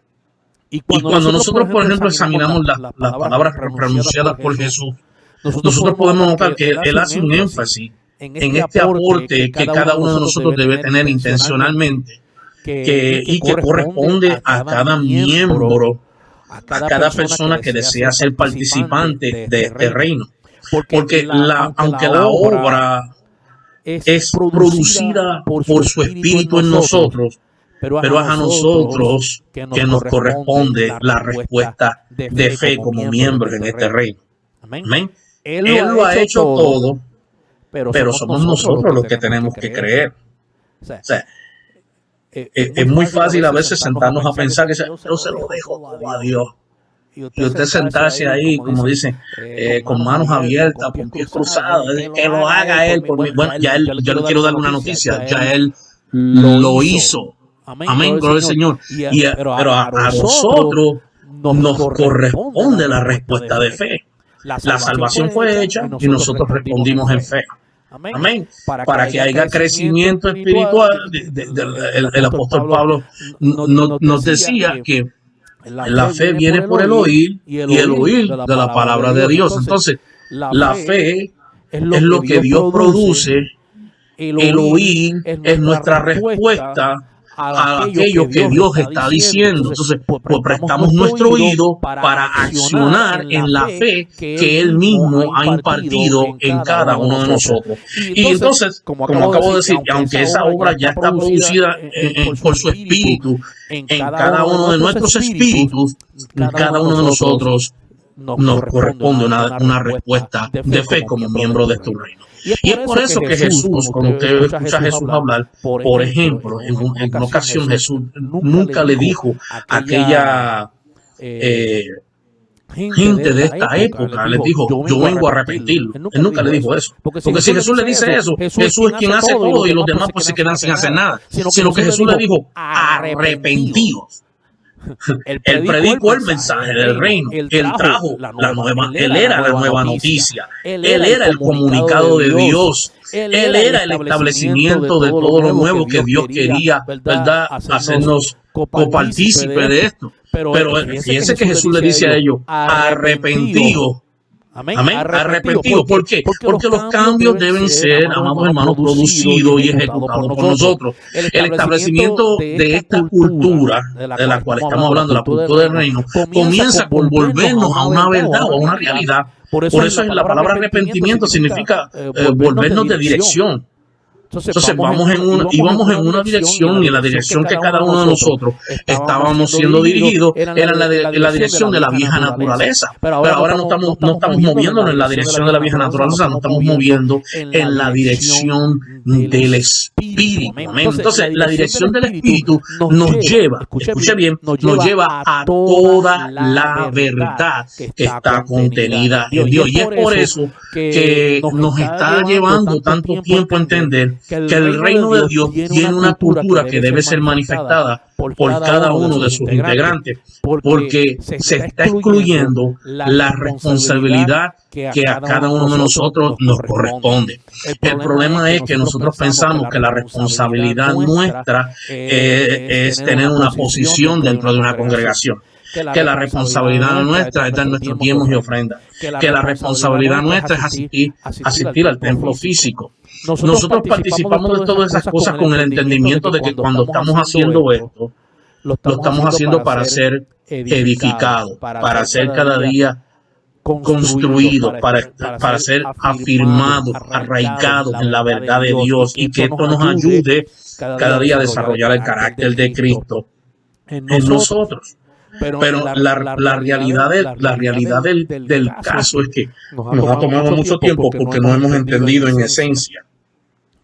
Y cuando nosotros, por ejemplo, examinamos las palabras pronunciadas por Jesús, nosotros podemos notar que Él hace un énfasis en este aporte que cada uno de nosotros debe tener intencionalmente y que corresponde a cada miembro, a cada persona que desea ser participante de este reino. Porque aunque la obra es producida por su espíritu en nosotros, pero es a nosotros que nos corresponde la respuesta de fe como miembros en este reino. Amén. Él lo ha hecho todo, pero somos nosotros los que tenemos que creer. O sea, es muy fácil a veces sentarnos a pensar que yo se lo dejo todo a Dios. Y usted sentarse ahí, como dicen, con manos abiertas, con pies cruzados, que lo haga Él por mí. Bueno, yo le quiero dar una noticia, ya Él lo hizo. Amén, gloria al Señor. Pero a nosotros nos corresponde la respuesta de fe. La salvación fue hecha y nosotros respondimos en fe. Amén. Para que haya crecimiento espiritual, el apóstol Pablo nos decía que la fe viene por el oír y el oír de la palabra de Dios. Entonces, la fe es lo que Dios produce, el oír es nuestra respuesta a aquello que Dios está diciendo. Entonces, pues prestamos nuestro oído para accionar en la fe que Él mismo ha impartido en cada uno de nosotros. Y entonces, como acabo de decir, aunque esa obra ya está producida por su espíritu en cada uno de nuestros espíritus, cada uno de nosotros nos corresponde una respuesta de fe como miembro de este reino. Y es por eso que Jesús, cuando usted escucha a Jesús hablar, por ejemplo, en una ocasión Jesús nunca le dijo a aquella gente de esta época, les dijo, yo vengo a arrepentirlo. Él nunca le dijo eso. Porque si Jesús le dice eso, Jesús es quien hace todo y los demás pues se quedan sin hacer nada. Sino que Jesús le dijo, arrepentidos. Él predicó el mensaje del reino. Él trajo la nueva, él era la nueva noticia. Él era el comunicado de Dios. Él era el establecimiento de todo lo nuevo que Dios quería, ¿verdad? Hacernos copartícipe de esto. Pero fíjense que Jesús le dice a ellos, arrepentidos. Amén. Arrepentido. ¿Por qué? Porque los cambios deben ser, amados hermanos, producidos y ejecutados por nosotros. El establecimiento de esta cultura de la cual estamos hablando, la cultura del reino, comienza con volvernos a una verdad o a una realidad. Por eso la palabra arrepentimiento significa volvernos de dirección. Entonces íbamos en una dirección y en la dirección que cada uno de nosotros estábamos siendo dirigidos era en la dirección de la vieja naturaleza. Pero ahora no estamos moviéndonos en la dirección de la vieja naturaleza, nos estamos moviendo en la dirección del Espíritu. Entonces la dirección del Espíritu nos lleva, escuche bien, nos lleva a toda la verdad que está contenida en Dios. Y es por eso que nos está llevando tanto tiempo a entender que el reino de Dios tiene una cultura que debe ser manifestada por cada uno de sus integrantes, porque se está excluyendo la responsabilidad que a cada uno de nosotros nos corresponde. El problema es que nosotros pensamos que la responsabilidad nuestra es tener una posición dentro de una congregación. Que la responsabilidad nuestra es dar nuestros diezmos y ofrendas. Que la responsabilidad nuestra es asistir al templo físico. Nosotros participamos de todas esas cosas con el entendimiento de que cuando estamos haciendo esto, lo estamos haciendo para ser edificados, para ser cada día construidos para ser afirmados, arraigados en la verdad de Dios, y que esto nos ayude cada día a desarrollar el carácter de Cristo en nosotros. Pero la realidad del caso es que nos ha tomado mucho tiempo porque no hemos entendido en esencia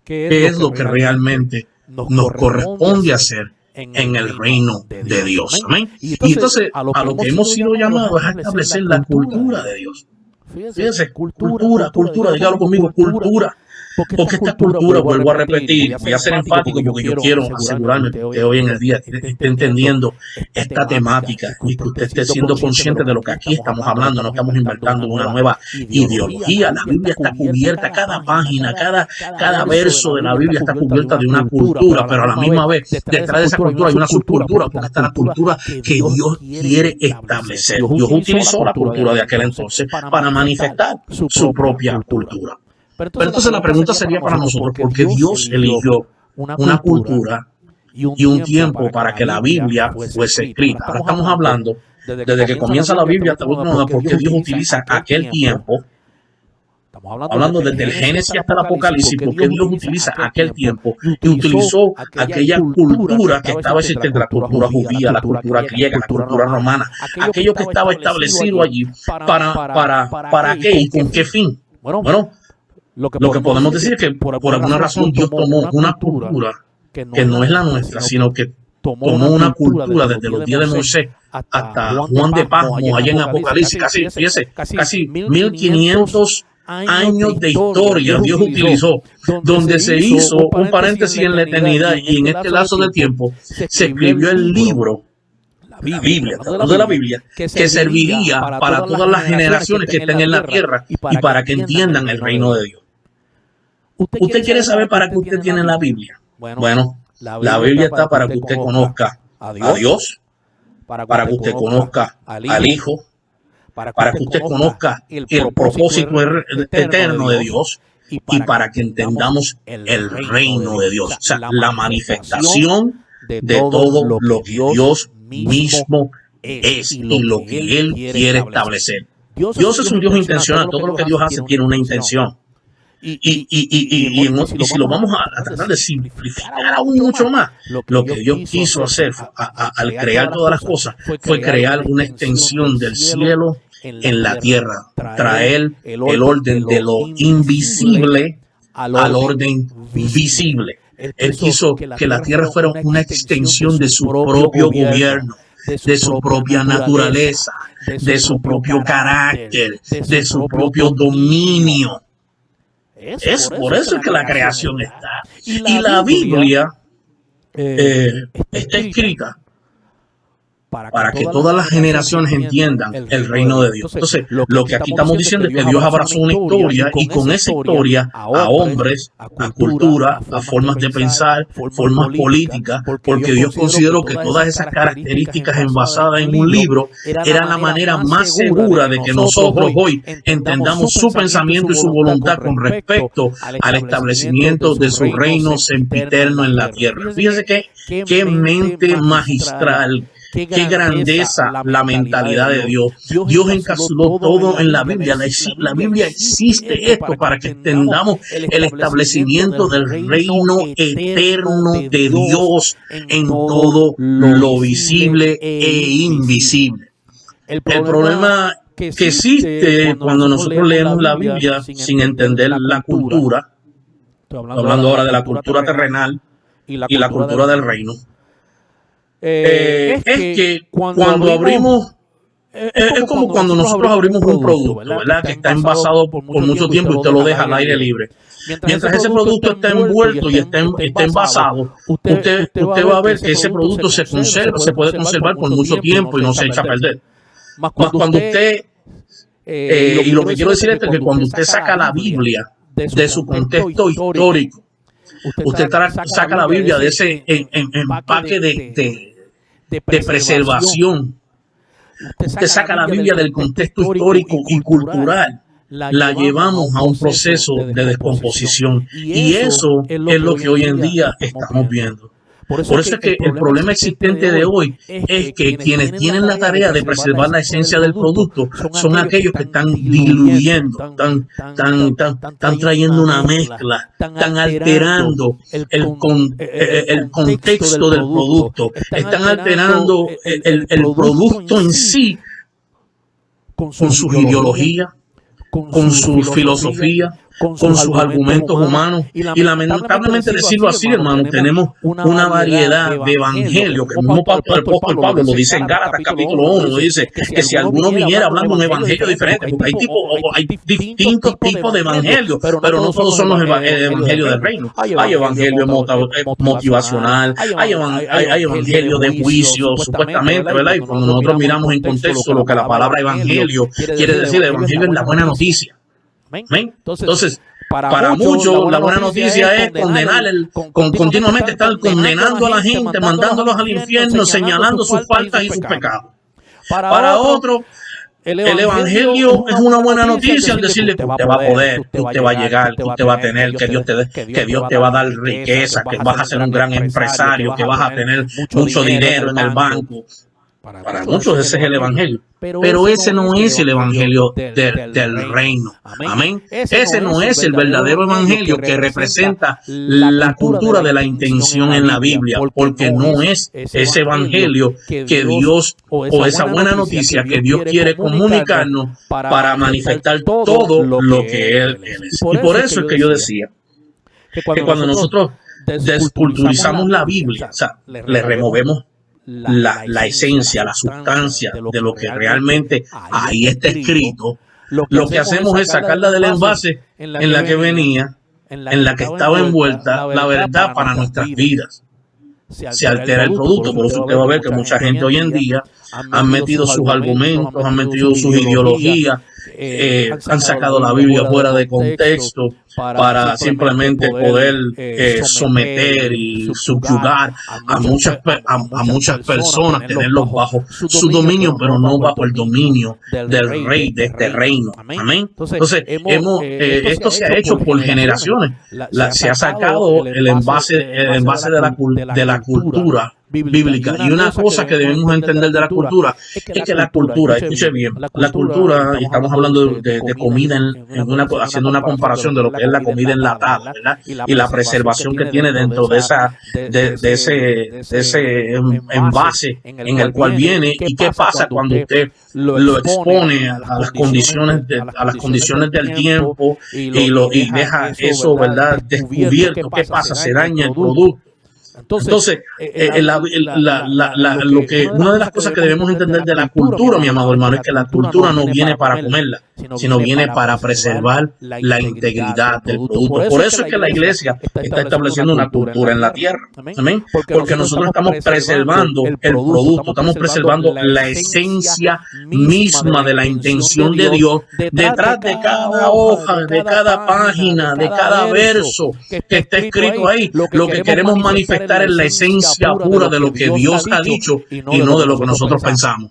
qué es lo que realmente nos corresponde hacer en el reino de Dios. Amén. Y entonces a lo que hemos sido llamados es a establecer la cultura de Dios. Fíjense, cultura, dígalo conmigo, cultura. Porque esta cultura, vuelvo a repetir, voy a ser enfático porque yo quiero asegurarme que hoy en el día esté entendiendo esta temática y que usted esté siendo consciente de lo que aquí estamos hablando. No estamos inventando una nueva ideología. La Biblia está cubierta, cada página, cada verso de la Biblia está cubierta de una cultura, pero a la misma vez detrás de esa cultura hay una subcultura, porque está la cultura que Dios quiere establecer. Dios utilizó la cultura de aquel entonces para manifestar su propia cultura. Pero entonces la pregunta sería para nosotros, ¿por qué Dios eligió una cultura y un tiempo para que la Biblia fuese escrita? Ahora estamos hablando, desde que comienza la Biblia hasta el último, ¿por qué Dios utiliza aquel tiempo? Estamos hablando desde el Génesis hasta el Apocalipsis, ¿por qué Dios utiliza aquel tiempo y utilizó aquella cultura que estaba existente, la cultura judía, la cultura griega, la cultura romana, aquello que estaba establecido allí, ¿para qué y con qué fin? Bueno, lo que podemos decir es que por alguna razón Dios tomó una cultura que no es la nuestra, sino que tomó una cultura desde los días de Moisés hasta Juan de Pasmo, allá en Apocalipsis, casi 1500 años de historia Dios utilizó, donde se hizo un paréntesis en la eternidad, y en este lapso de tiempo se escribió el libro, la Biblia, hablando de la Biblia, que serviría para todas las generaciones que estén en la tierra y para que entiendan el reino de Dios. ¿Usted quiere saber para qué usted tiene la Biblia? Bueno, la Biblia está para que usted conozca a Dios, para que usted conozca al Hijo, para que usted conozca el propósito eterno de Dios, y para que entendamos el reino de Dios, o sea, la manifestación de todo lo que Dios mismo es y lo que Él quiere establecer. Dios es un Dios intencional. Todo lo que Dios hace tiene una intención. Y si lo vamos a tratar de simplificar aún mucho más, lo que Dios quiso hacer al crear todas las cosas fue crear una extensión del cielo en la tierra, traer el orden de lo invisible al orden visible. Él quiso que la tierra fuera una extensión de su propio gobierno, de su propia naturaleza, de su propio carácter, de su propio dominio. Es por eso que la creación está. Y la Biblia está escrita para que todas las generaciones entiendan el reino de Dios. Entonces, lo que aquí estamos diciendo es que Dios abrazó una historia, y con esa historia a hombres, a cultura, a formas de pensar, formas políticas, porque Dios consideró que todas esas características envasadas en un libro era la manera más segura de que nosotros hoy entendamos su pensamiento y su voluntad con respecto al establecimiento de su reino sempiterno en la tierra. Fíjense qué mente magistral. Qué grandeza la mentalidad de Dios. Dios encapsuló todo en la Biblia. La Biblia existe esto para que entendamos el establecimiento del reino eterno de Dios en todo lo visible e invisible. El problema que existe cuando nosotros leemos la Biblia sin entender la cultura, estoy hablando ahora de la cultura terrenal y la cultura del reino, es que cuando abrimos, es como cuando nosotros abrimos un producto, ¿verdad? Que está envasado por mucho tiempo y usted lo deja al aire libre. Mientras ese producto está envuelto y está envasado, usted va a ver que ese producto se conserva, se puede conservar por mucho tiempo y no se echa a perder. Mas cuando usted, y lo que quiero decir es que cuando usted saca la Biblia de su contexto histórico, usted saca la Biblia de ese empaque de preservación. Usted saca la Biblia del contexto histórico y cultural. La llevamos a un proceso de descomposición. Y eso es lo que hoy en día estamos viendo. Por eso es que el problema existente de hoy es que quienes tienen la tarea de preservar la esencia del producto son aquellos que están diluyendo, están trayendo una mezcla, están alterando el contexto del producto, están alterando el producto en sí con sus ideologías, con su filosofía, con sus argumentos humanos. Y lamentablemente decirlo así, hermano, tenemos una variedad de evangelios, que el mismo apóstol Pablo lo dice en Gálatas capítulo 1, dice que si alguno viniera hablando un evangelio diferente, porque hay distintos tipos de evangelios, pero no todos son los evangelios del reino. Hay evangelio motivacional, hay evangelio de juicio, supuestamente, ¿verdad? Y cuando nosotros miramos en contexto lo que la palabra evangelio quiere decir, el evangelio es la buena noticia. ¿Ven? Entonces, para muchos la buena noticia es condenar, continuamente estar condenando a la gente, mandándolos al infierno, señalando sus faltas y sus pecados. Para otros, el evangelio es una buena noticia al decirle que usted va a poder, que usted va a llegar, que usted va a tener, que Dios te va a dar riqueza, que vas a ser un gran empresario, que vas a tener mucho dinero en el banco. Para muchos ese es el evangelio, pero ese no es el evangelio del reino. Amén. Ese no es el verdadero evangelio que representa la cultura de la intención en la Biblia, porque no es ese evangelio que Dios, o esa buena noticia que Dios quiere comunicarnos para manifestar todo lo que Él es. Y por eso es que yo decía que cuando nosotros desculturizamos la Biblia, o sea, le removemos la esencia, la sustancia de lo que realmente ahí está escrito, lo que hacemos es sacarla del envase en la que venía, en la que estaba envuelta la verdad para nuestras vidas. Se altera el producto. Por eso usted va a ver que mucha gente hoy en día han metido sus argumentos, han metido sus ideologías, han sacado la Biblia fuera de contexto para simplemente poder someter y subyugar a muchas personas, tenerlos bajo su dominio, pero no bajo el dominio del rey de este reino. Amén. Entonces, esto se ha hecho por generaciones. Se ha sacado el envase de la cultura bíblica. Y una cosa que debemos entender de la cultura es que la cultura, escuche bien, la cultura, y estamos hablando de comida, haciendo una comparación de lo que es la comida enlatada, ¿verdad? Y la preservación que tiene dentro de ese envase en el cual viene. ¿Y qué pasa cuando usted lo expone a las condiciones del tiempo y deja eso, ¿verdad?, descubierto? ¿Qué pasa? Se daña el producto. Entonces, una de las cosas que debemos entender de la cultura, mi amado hermano, es que la cultura no viene para comerla, sino viene para preservar la integridad del producto. Por eso es que la iglesia está estableciendo una cultura en la tierra. Amén. Porque nosotros estamos preservando el producto, estamos preservando la esencia misma de la intención de Dios detrás de cada hoja, de cada página, de cada verso que está escrito ahí. Lo que queremos manifestar es la esencia pura de lo que Dios ha dicho y no de lo que nosotros pensamos.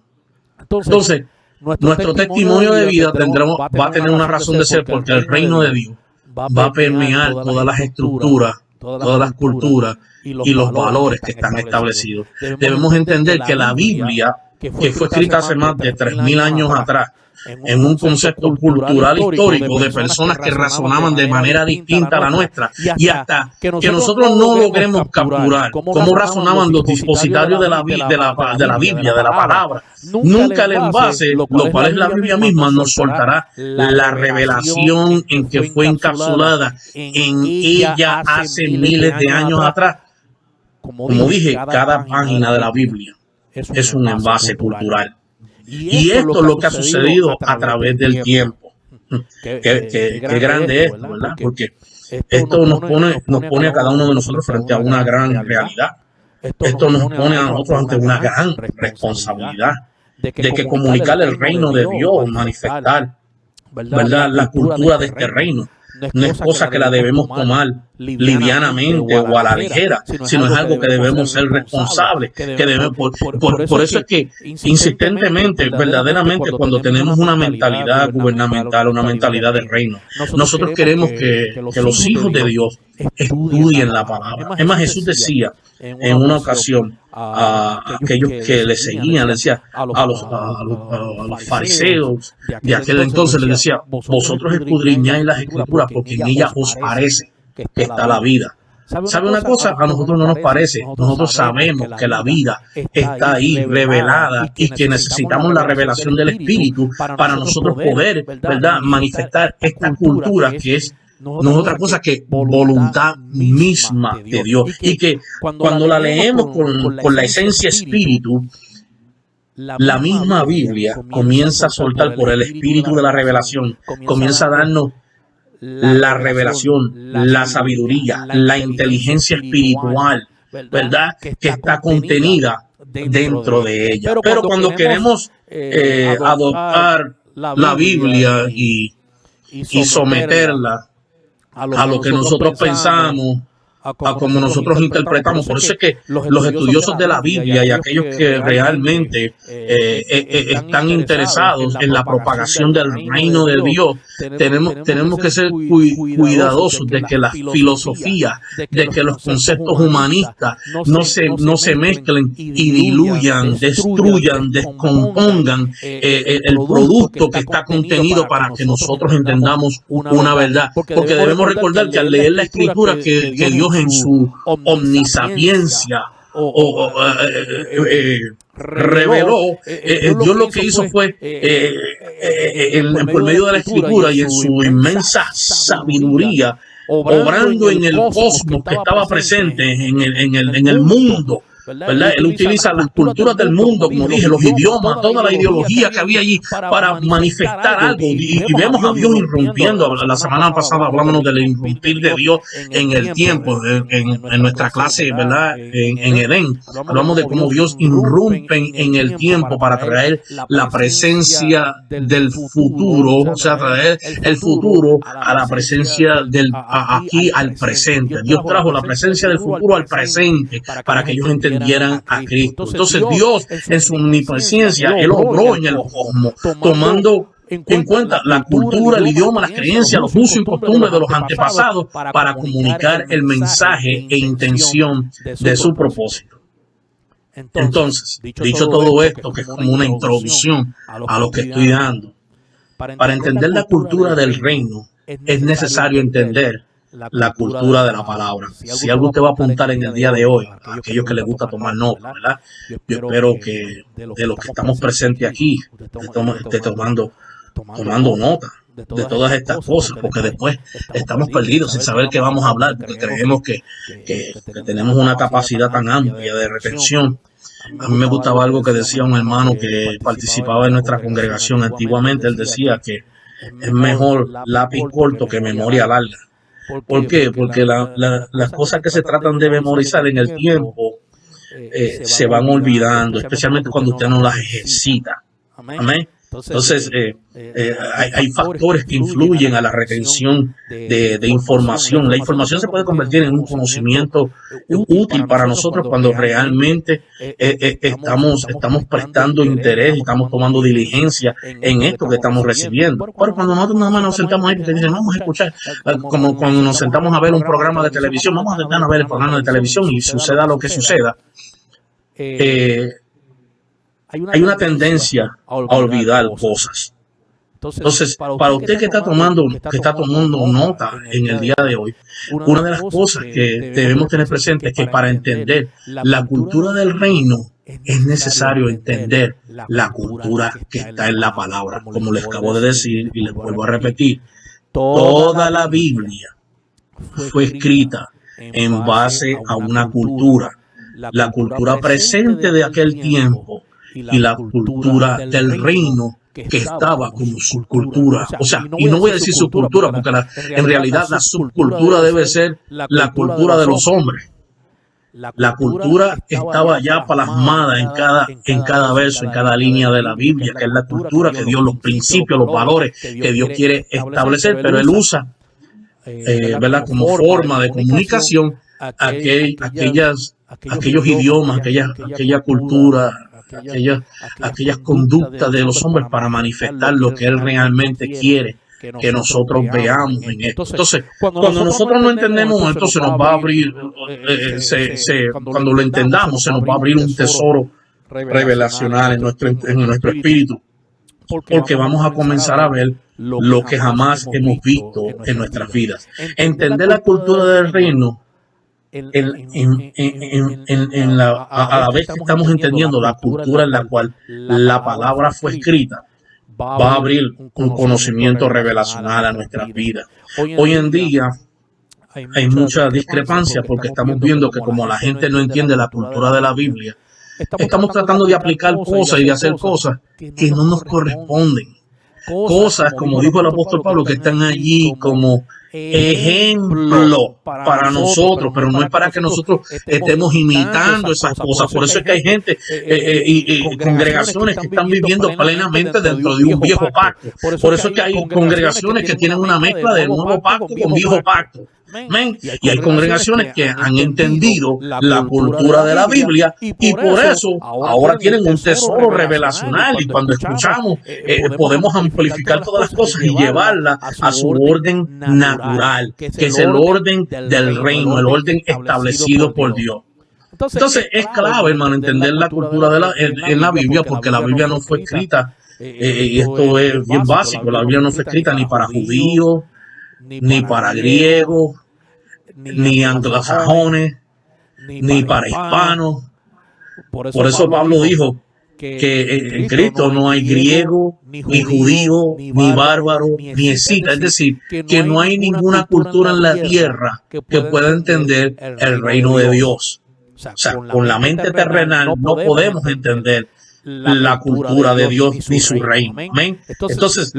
Entonces, nuestro testimonio de vida va a tener una razón de ser, porque el reino de Dios va a permear todas las estructuras, todas las culturas y los valores que están establecidos. Debemos entender que la Biblia, que fue escrita hace más de 3.000 años atrás, en un concepto cultural histórico de personas que razonaban de manera distinta a la nuestra, y hasta que nosotros no logremos capturar cómo razonaban los dispositarios de la Biblia, de la palabra, nunca el envase, lo cual es la Biblia misma, nos soltará la revelación en que fue encapsulada en ella hace miles de años atrás. Como dije, cada página de la Biblia es un envase cultural. Y esto es lo que ha sucedido a través del tiempo. Qué grande es, ¿verdad? Porque esto nos pone a cada uno de nosotros frente a una gran realidad. Esto nos pone a nosotros ante una gran responsabilidad de que comunicar el reino de Dios, manifestar, ¿verdad?, la cultura de este reino. No es cosa que la debemos tomar livianamente o a la ligera, sino es algo que debemos ser responsables, que debemos, por eso es que insistentemente, verdaderamente, cuando tenemos una mentalidad gubernamental, una mentalidad del reino, nosotros queremos que los hijos de Dios estudien la palabra. Es más, Jesús decía en una ocasión a aquellos que le seguían, le decía a los fariseos de aquel entonces, les decía: vosotros escudriñáis las escrituras porque en ellas os parece que está la vida. ¿Sabe una cosa? A nosotros no nos parece. Nosotros sabemos que la vida está ahí revelada y que necesitamos la revelación del Espíritu para nosotros poder, ¿verdad?, manifestar esta cultura que es no es otra cosa que voluntad misma de Dios. Y que cuando la leemos con la esencia espíritu, la misma Biblia comienza a soltar por el espíritu de la revelación, comienza a darnos la revelación, la sabiduría, la inteligencia espiritual, ¿verdad?, que está contenida dentro de ella. Pero cuando queremos adoptar la Biblia y someterla a lo que nosotros pensamos, a como nosotros interpretamos. Por eso es que los estudiosos de la Biblia y aquellos que realmente están interesados en la propagación del reino de Dios, tenemos que ser cuidadosos de que la filosofía, de que los conceptos humanistas no se mezclen y diluyan, destruyan, descompongan el producto que está contenido para que nosotros entendamos una verdad. Porque debemos recordar que al leer la Escritura que Dios en su omnisapiencia reveló, Dios lo que hizo fue por medio de la Escritura y en su inmensa sabiduría, obrando en el cosmos que estaba presente en el mundo, ¿verdad? Él utiliza las culturas del mundo, como dije, los idiomas, toda la ideología que había allí para manifestar algo. Y vemos a Dios irrumpiendo. La semana pasada hablamos del irrumpir de Dios en el tiempo, en nuestra clase, ¿verdad?, en Edén. Hablamos de cómo Dios irrumpe en el tiempo para traer la presencia del futuro, o sea, traer el futuro a la presencia aquí al presente. Dios trajo la presencia del futuro al presente para que ellos entendieran a Cristo. Entonces Dios en su omnipresencia, Él obró en el cosmos, tomando en cuenta la cultura, el idioma, las creencias, los usos y costumbres de los antepasados para comunicar el mensaje e intención de su propósito. Entonces, dicho todo esto, que es como una introducción a lo que estoy dando, para entender la cultura del reino es necesario entender la cultura de la palabra. Si algo te va a apuntar en el día de hoy, a aquellos que les gusta tomar nota, ¿verdad? Yo espero que de los que estamos presentes aquí esté tomando nota de todas estas cosas, porque después estamos perdidos sin saber qué vamos a hablar, porque creemos que tenemos una capacidad tan amplia de retención. A mí me gustaba algo que decía un hermano que participaba en nuestra congregación antiguamente. Él decía que es mejor lápiz corto que memoria larga. ¿Por qué? Porque las cosas que se tratan de memorizar en el tiempo se van olvidando, especialmente cuando usted no las ejercita. Amén. Entonces, hay factores que influyen a la retención de información. La información se puede convertir en un conocimiento útil para nosotros cuando realmente estamos prestando interés y estamos tomando diligencia en esto que estamos recibiendo. Pero cuando nosotros nada más nos sentamos ahí porque dicen, vamos a escuchar, como cuando nos sentamos a ver un programa de televisión, vamos a sentarnos a ver el programa de televisión y suceda lo que suceda, hay una tendencia a olvidar cosas. Entonces, para usted que está tomando nota en el día de hoy, una de las cosas que debemos tener presente es que para entender la cultura del reino es necesario entender la cultura que está en la palabra. Como les acabo de decir y les vuelvo a repetir, toda la Biblia fue escrita en base a una cultura, la cultura presente de aquel tiempo y la cultura del reino que estaba como subcultura. O sea, y no voy a decir subcultura porque en realidad la subcultura debe ser la cultura de los hombres. La cultura estaba ya plasmada en cada verso, en cada línea de la Biblia, que es la cultura que Dios, los principios, los valores que Dios quiere establecer, pero Él usa ¿verdad? Como forma de comunicación aquellos idiomas, aquella cultura, aquellas conductas de los hombres para manifestar lo que Él realmente quiere que nosotros veamos en esto. Entonces, cuando nosotros no entendemos esto, se nos va a abrir, cuando lo entendamos, se nos va a abrir un tesoro revelacional en nuestro espíritu, porque vamos a comenzar a ver lo que jamás hemos visto en nuestras vidas. Entender la cultura del reino a la vez que estamos entendiendo la cultura en la cual la palabra fue escrita, va a abrir un conocimiento revelacional a nuestras vidas. Hoy en día hay mucha discrepancia porque estamos viendo que como la gente no entiende la cultura de la Biblia, estamos tratando de aplicar cosas y de hacer cosas que no nos corresponden. Cosas, como dijo el apóstol Pablo, que están allí como ejemplo para nosotros, pero no es para que nosotros estemos imitando esas cosas. Por eso es que hay gente y congregaciones que están viviendo plenamente dentro de un viejo pacto. Por eso es que hay congregaciones que tienen una mezcla de nuevo pacto con viejo pacto. Amén. Y hay congregaciones que han entendido la cultura de la Biblia y por eso ahora tienen un tesoro revelacional, y cuando escuchamos podemos amplificar todas las cosas y llevarlas a su orden natural, que es el orden del reino, el orden establecido por Dios. Entonces es clave, hermano, entender la cultura en la Biblia, porque la Biblia no fue escrita, y esto es bien básico, la Biblia no fue escrita ni para judíos, ni para griegos, ni anglosajones, ni para hispanos. Por eso Pablo dijo que en Cristo no hay griego, ni judío, ni bárbaro, ni escita. Es decir, que no hay ninguna cultura en la tierra que pueda entender el reino de Dios. O sea, con la mente terrenal no podemos entender la cultura de Dios ni su reino. Amén. Entonces,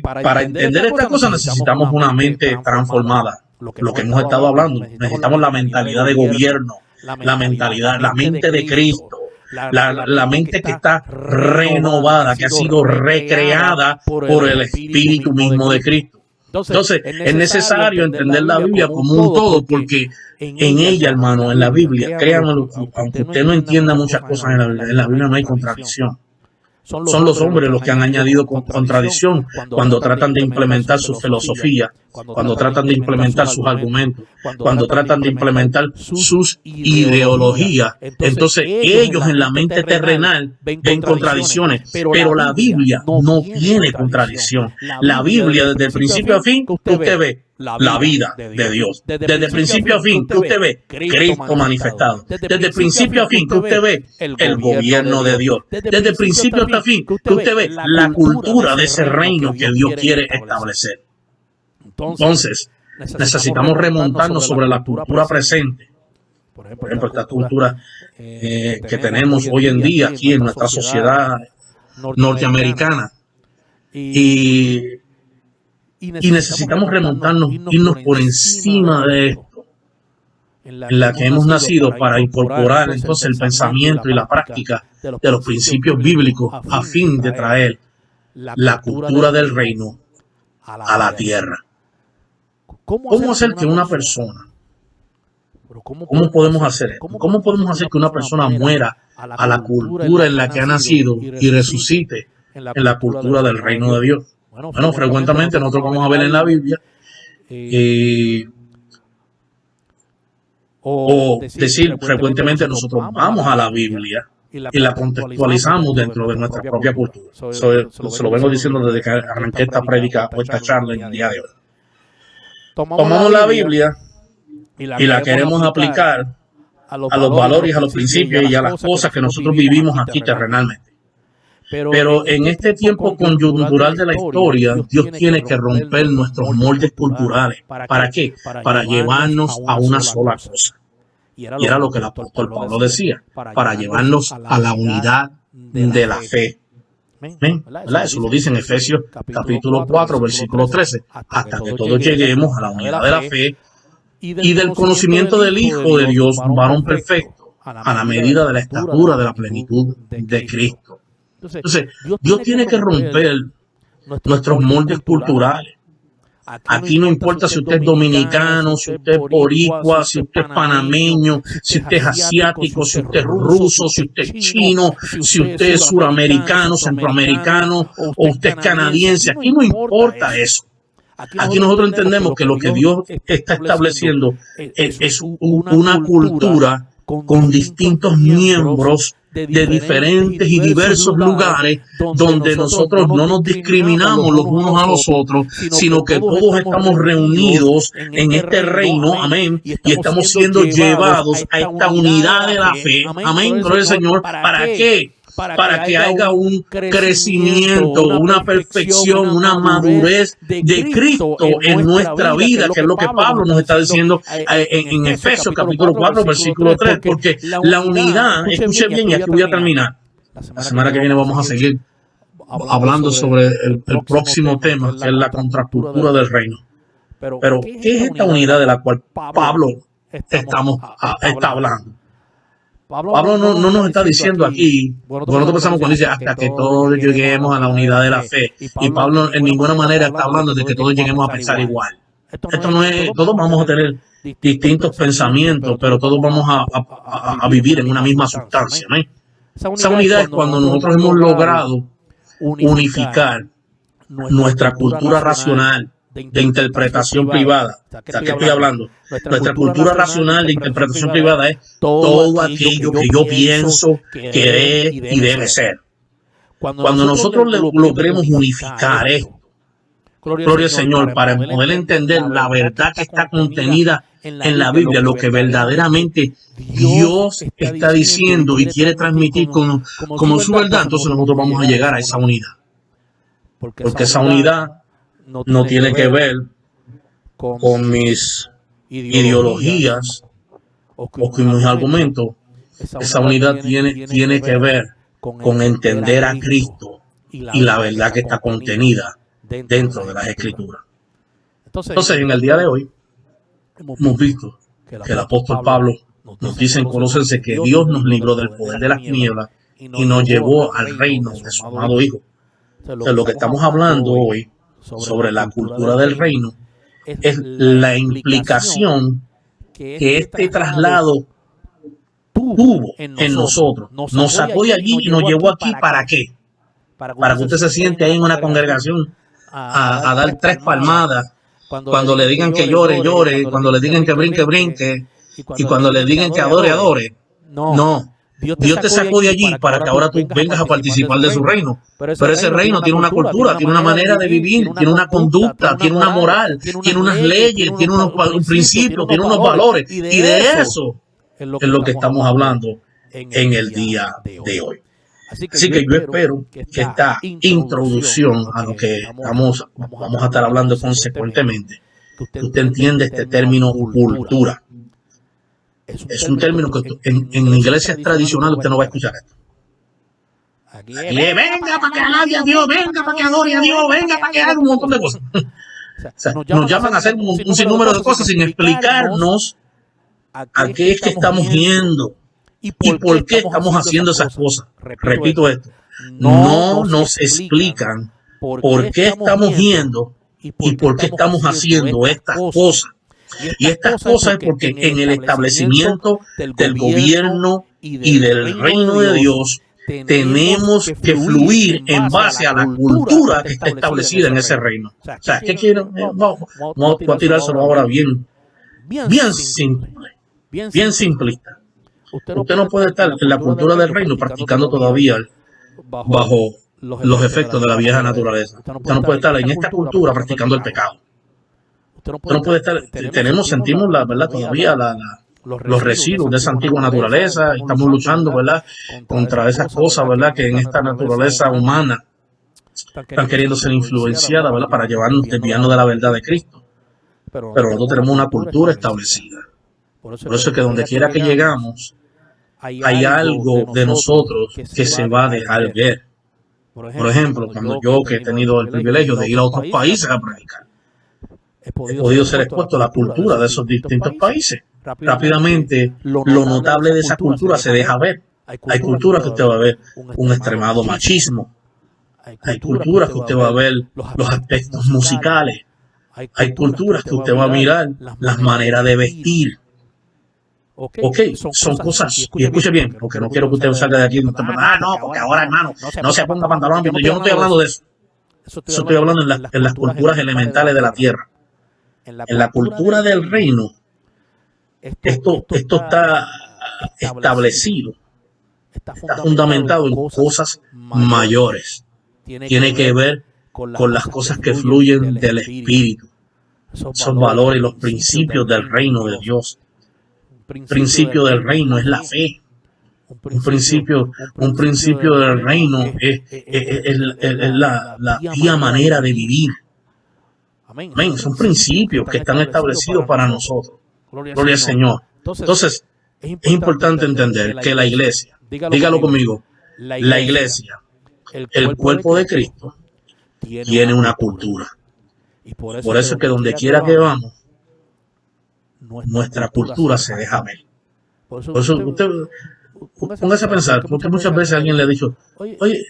para entender estas cosas necesitamos una mente transformada. Lo que hemos estado hablando, necesitamos la mentalidad de gobierno, la mente de Cristo, la mente que está renovada, que ha sido recreada por el Espíritu mismo de Cristo. Entonces, es necesario entender la Biblia como un todo, porque en ella, hermano, en la Biblia, créanme, aunque usted no entienda muchas cosas en la Biblia no hay contradicción. Son los hombres los que han añadido contradicción cuando tratan de implementar su filosofía, cuando tratan de implementar sus argumentos, cuando tratan de implementar sus ideologías. Entonces ellos en la mente terrenal ven contradicciones, pero la Biblia no tiene contradicción. La Biblia desde el principio a fin, usted ve la vida de Dios. Desde el principio a fin, que usted ve Cristo manifestado. Desde el principio a fin, que usted ve el gobierno de Dios. Desde el principio hasta fin, que usted ve la cultura de ese reino que Dios quiere establecer. Entonces, necesitamos remontarnos sobre la cultura presente. Por ejemplo, esta cultura que tenemos hoy en día aquí en nuestra sociedad norteamericana. Y necesitamos remontarnos, irnos por encima de esto, en la que hemos nacido, para incorporar entonces el pensamiento y la práctica de los principios bíblicos a fin de traer la cultura del reino a la tierra. ¿Cómo hacer que una persona, cómo podemos hacer esto? ¿Cómo podemos hacer que una persona muera a la cultura en la que ha nacido y resucite en la cultura del reino de Dios? Bueno, frecuentemente nosotros vamos a ver en la Biblia o decir frecuentemente nosotros vamos a la Biblia y la contextualizamos dentro de nuestra propia cultura. Se lo vengo diciendo desde que arranqué esta prédica o esta charla en el día de hoy. Tomamos la Biblia y la queremos aplicar a los valores, a los principios y a las cosas que nosotros vivimos aquí terrenalmente. Pero en este tiempo coyuntural de la historia, Dios tiene que romper nuestros moldes culturales. ¿Para qué? Para llevarnos a una sola cosa. Y era lo que el apóstol Pablo decía, para llevarnos a la unidad de la fe. ¿Verdad? Eso lo dice en Efesios capítulo 4, versículo 13. Hasta que todos lleguemos a la unidad de la fe y del conocimiento del Hijo de Dios, varón perfecto, a la medida de la estatura de la plenitud de Cristo. Entonces, Dios tiene que romper nuestros moldes culturales. Aquí no importa si usted es dominicano, si usted es boricua, si usted es panameño, si usted es asiático, si usted es ruso, si usted es chino, si usted es suramericano, centroamericano o usted es canadiense. Aquí no importa eso. Aquí nosotros entendemos que lo que Dios está estableciendo es una cultura con distintos miembros de diferentes y diversos lugares donde nosotros no nos discriminamos los unos a los otros, sino que todos estamos reunidos en este reino, amén, y estamos siendo llevados a esta unidad de la fe, amén, gloria al Señor. ¿Para qué? Para que haya un crecimiento, una perfección, una madurez de Cristo en nuestra vida, que es lo que Pablo nos está diciendo en Efesios capítulo 4, versículo 3, porque la unidad, escuche bien, y aquí voy a terminar. La semana que viene vamos a seguir hablando sobre el próximo tema, que es la contracultura del reino. Pero, ¿qué es esta unidad de la cual Pablo está hablando? Pablo no nos está diciendo aquí, nosotros pensamos cuando dice hasta que todos lleguemos a la unidad de la fe. Y Pablo en ninguna manera está hablando de que todos lleguemos a pensar igual. Esto no es, todos vamos a tener distintos pensamientos, pero todos vamos a vivir en una misma sustancia, ¿no? Esa unidad es cuando nosotros hemos logrado unificar nuestra cultura racional de interpretación privada. O sea, ¿qué estoy hablando? Nuestra cultura racional de interpretación privada es todo aquello que yo pienso que es y debe ser. Cuando nosotros logremos unificar esto, gloria al Señor, para poder entender la verdad que está contenida en la Biblia, lo que verdaderamente Dios está diciendo y quiere transmitir como su verdad, entonces nosotros vamos a llegar a esa unidad. Porque esa unidad no tiene que ver con mis ideologías o con mis argumentos. Esa unidad tiene que ver con entender a Cristo y la verdad que está contenida dentro de las Escrituras. Entonces, en el día de hoy, hemos visto que el apóstol Pablo nos dice en Colosenses que Dios nos libró del poder de las tinieblas y nos llevó al reino de su amado Hijo. Entonces, lo que estamos hablando hoy sobre la cultura del reino es la implicación que este traslado tuvo en nosotros. Nos sacó de allí y nos llevó aquí. ¿Para qué? Para que usted se siente ahí en una congregación a dar 3 palmadas. Cuando le digan que llore, llore. Cuando le digan que brinque, brinque. Y cuando le digan que adore, adore. No. Dios te sacó de allí para que ahora tú vengas a participar de su reino. Pero ese reino tiene una cultura, tiene una manera de vivir, tiene una conducta, tiene una moral, tiene unas leyes, tiene unos principios, tiene unos valores. Y de eso es lo que estamos hablando en el día de hoy. Así que yo espero que esta introducción a lo que vamos a estar hablando consecuentemente, que usted entienda este término cultura. Es un término que en iglesias tradicionales usted no va a escuchar esto. Aquí venga para que alabe a Dios, venga para que adore a Dios, venga para que haga un montón de cosas. O sea, nos llaman a hacer un sinnúmero de cosas sin explicarnos a qué es que estamos yendo y por qué estamos haciendo esas cosas. Repito esto, no nos explican por qué estamos yendo y por qué estamos haciendo estas cosas. Y estas cosas es porque en el establecimiento del gobierno y del reino de Dios tenemos que fluir en base a la cultura que está establecida en ese reino. O sea, ¿qué quiero? Vamos a tirárselo ahora bien simple, bien simplista. Usted no puede estar en la cultura del reino practicando todavía bajo los efectos de la vieja naturaleza. Usted no puede estar en esta cultura practicando el pecado. Usted no puede estar, sentimos la verdad todavía los residuos de esa antigua naturaleza, estamos luchando, ¿verdad?, contra esas cosas, ¿verdad?, que en esta naturaleza humana están queriendo ser influenciadas, ¿verdad?, para llevarnos, desviarnos de la verdad de Cristo. Pero nosotros tenemos una cultura establecida. Por eso es que donde quiera que llegamos, hay algo de nosotros que se va a dejar ver. Por ejemplo, cuando yo, que he tenido el privilegio de ir a otros países a predicar, he podido ser expuesto a la cultura de esos distintos países. Rápidamente, lo notable de esa cultura se deja ver. Hay culturas que usted va a ver un extremado machismo. Hay culturas que usted va a ver los aspectos musicales. Hay culturas que usted va a mirar las maneras de vestir. Ok, son cosas, y escuche bien, porque no quiero que usted salga de aquí y usted, no, porque ahora, hermano, no se ponga pantalón. Yo no estoy hablando de eso. Eso estoy hablando en las culturas elementales de la tierra. En la cultura del reino, esto está establecido, está fundamentado en cosas mayores. Tiene que ver con las cosas que fluyen del Espíritu, esos valores, los principios del reino de Dios. Un principio del reino es la fe. Un principio del reino es la vía manera de vivir. Amén. Son principios que están establecidos para nosotros. Gloria al Señor. Entonces, es importante entender que la iglesia, dígalo conmigo, la iglesia, el cuerpo de Cristo, tiene una cultura. Por eso es que donde quiera que vamos, nuestra cultura se deja ver. Por eso usted póngase a pensar, porque muchas veces alguien le ha dicho, oye,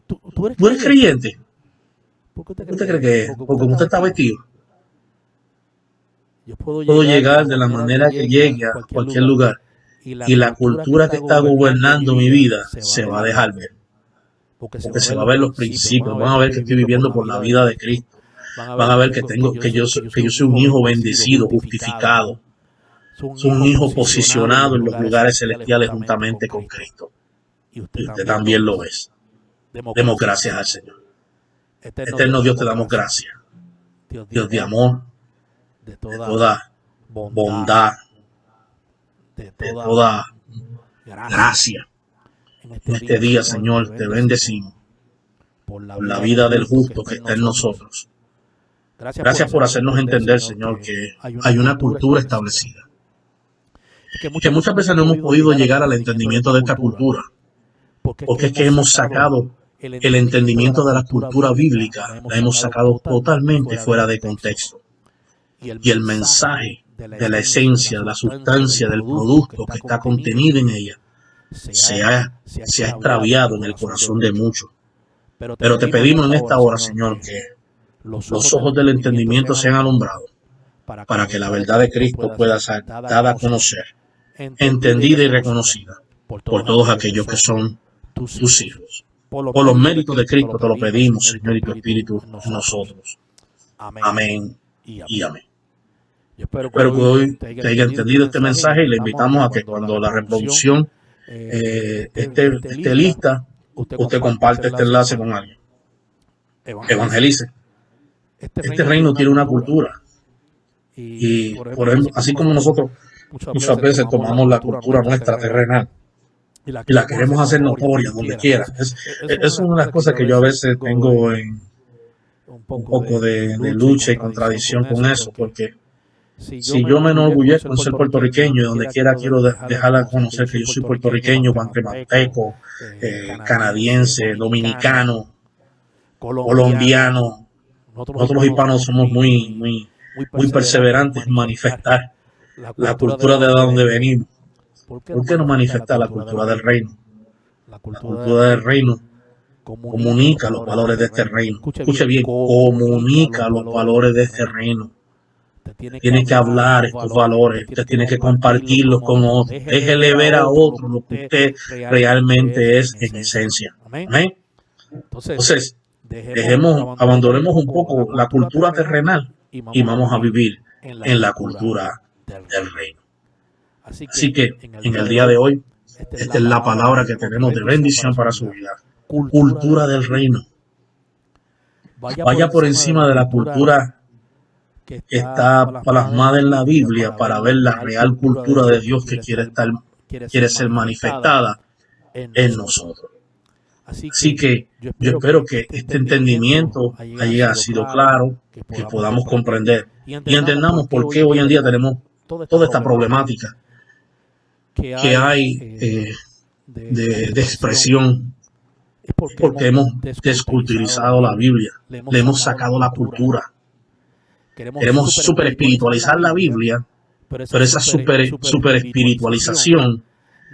¿tú eres creyente? ¿Por qué usted cree que es? ¿O como usted está vestido? Yo puedo llegar de la manera que llegue a cualquier lugar y la cultura que está gobernando mi vida se va a dejar ver. Porque se va a ver los principios, van a ver que estoy viviendo por la vida de Cristo. Van a ver que yo soy un hijo bendecido, justificado. Soy un hijo posicionado en los lugares celestiales juntamente con Cristo. Y usted también lo es. Demos gracias al Señor. Eterno Dios, te damos gracias. Dios de amor, de toda bondad, de toda gracia. En este día, Señor, te bendecimos por la vida del justo que está en nosotros. Gracias por hacernos entender, Señor, que hay una cultura establecida. Que muchas veces no hemos podido llegar al entendimiento de esta cultura, porque es que hemos sacado el entendimiento de la cultura bíblica, la hemos sacado totalmente fuera de contexto. Y el mensaje de la esencia, de la sustancia, del producto que está contenido en ella, se ha extraviado en el corazón de muchos. Pero te pedimos en esta hora, Señor, que los ojos del entendimiento sean alumbrados para que la verdad de Cristo pueda ser dada a conocer, entendida y reconocida por todos aquellos que son tus hijos. Por los méritos de Cristo te lo pedimos, Señor, y tu Espíritu en nosotros. Amén y amén. Yo espero que hoy te haya entendido este mensaje y le invitamos a que cuando la reproducción esté lista, usted comparte este enlace con alguien. Evangelice. Este reino tiene una cultura. Y por ejemplo, así como nosotros muchas veces tomamos la cultura nuestra terrenal y la queremos hacer notoria donde quiera. Es una de las cosas que yo a veces tengo en un poco de lucha y contradicción con eso, porque si yo me enorgullezco en ser puertorriqueño y donde quiera quiero dejar a conocer que yo soy puertorriqueño, guatemalteco, canadiense, dominicano, colombiano, nosotros los hispanos somos muy perseverantes en manifestar la cultura de donde venimos. ¿Por qué no manifestar la cultura del reino? La cultura del reino comunica los valores de este reino. Escuche bien, comunica los valores de este reino. Tiene que hablar estos valores, usted tiene que compartirlos con otros. Déjele ver a otros lo que usted realmente es en esencia. ¿Amén? Entonces, abandonemos un poco la cultura terrenal y vamos a vivir en la cultura del reino. Así que en el día de hoy, esta es la palabra que tenemos de bendición para su vida. Cultura del reino. Vaya por encima de la cultura que está plasmada en la Biblia para ver la real cultura de Dios que quiere ser manifestada en nosotros. Así que yo espero que este entendimiento haya sido claro, que podamos comprender y entendamos por qué hoy en día tenemos toda esta problemática que hay de expresión, porque hemos desculturizado la Biblia, le hemos sacado la cultura. Queremos super espiritualizar la Biblia, pero esa super espiritualización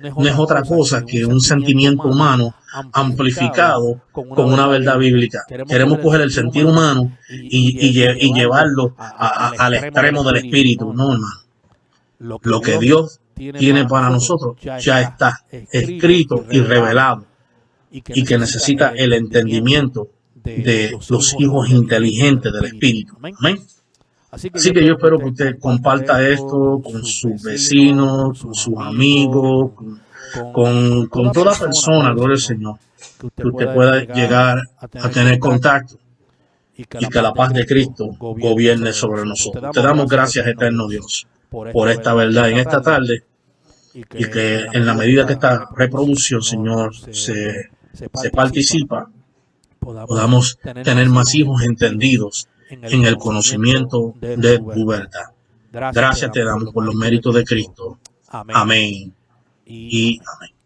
no es otra cosa que un sentimiento humano amplificado con una verdad bíblica. Queremos coger el sentir humano y llevarlo al extremo del espíritu. No, hermano. Lo que Dios tiene para nosotros ya está escrito y revelado, y que necesita el entendimiento de los hijos inteligentes del Espíritu. Amén. Así que yo espero que usted comparta esto con sus vecinos, con sus amigos, con toda persona, gloria al Señor, que usted pueda llegar a tener contacto, y que la paz de Cristo gobierne sobre nosotros. Te damos gracias, eterno Dios, por esta verdad en esta tarde, y que en la medida que esta reproducción, Señor, se participa, podamos tener más hijos entendidos en el conocimiento de tu verdad. Gracias te damos por los méritos de Cristo. Amén y amén.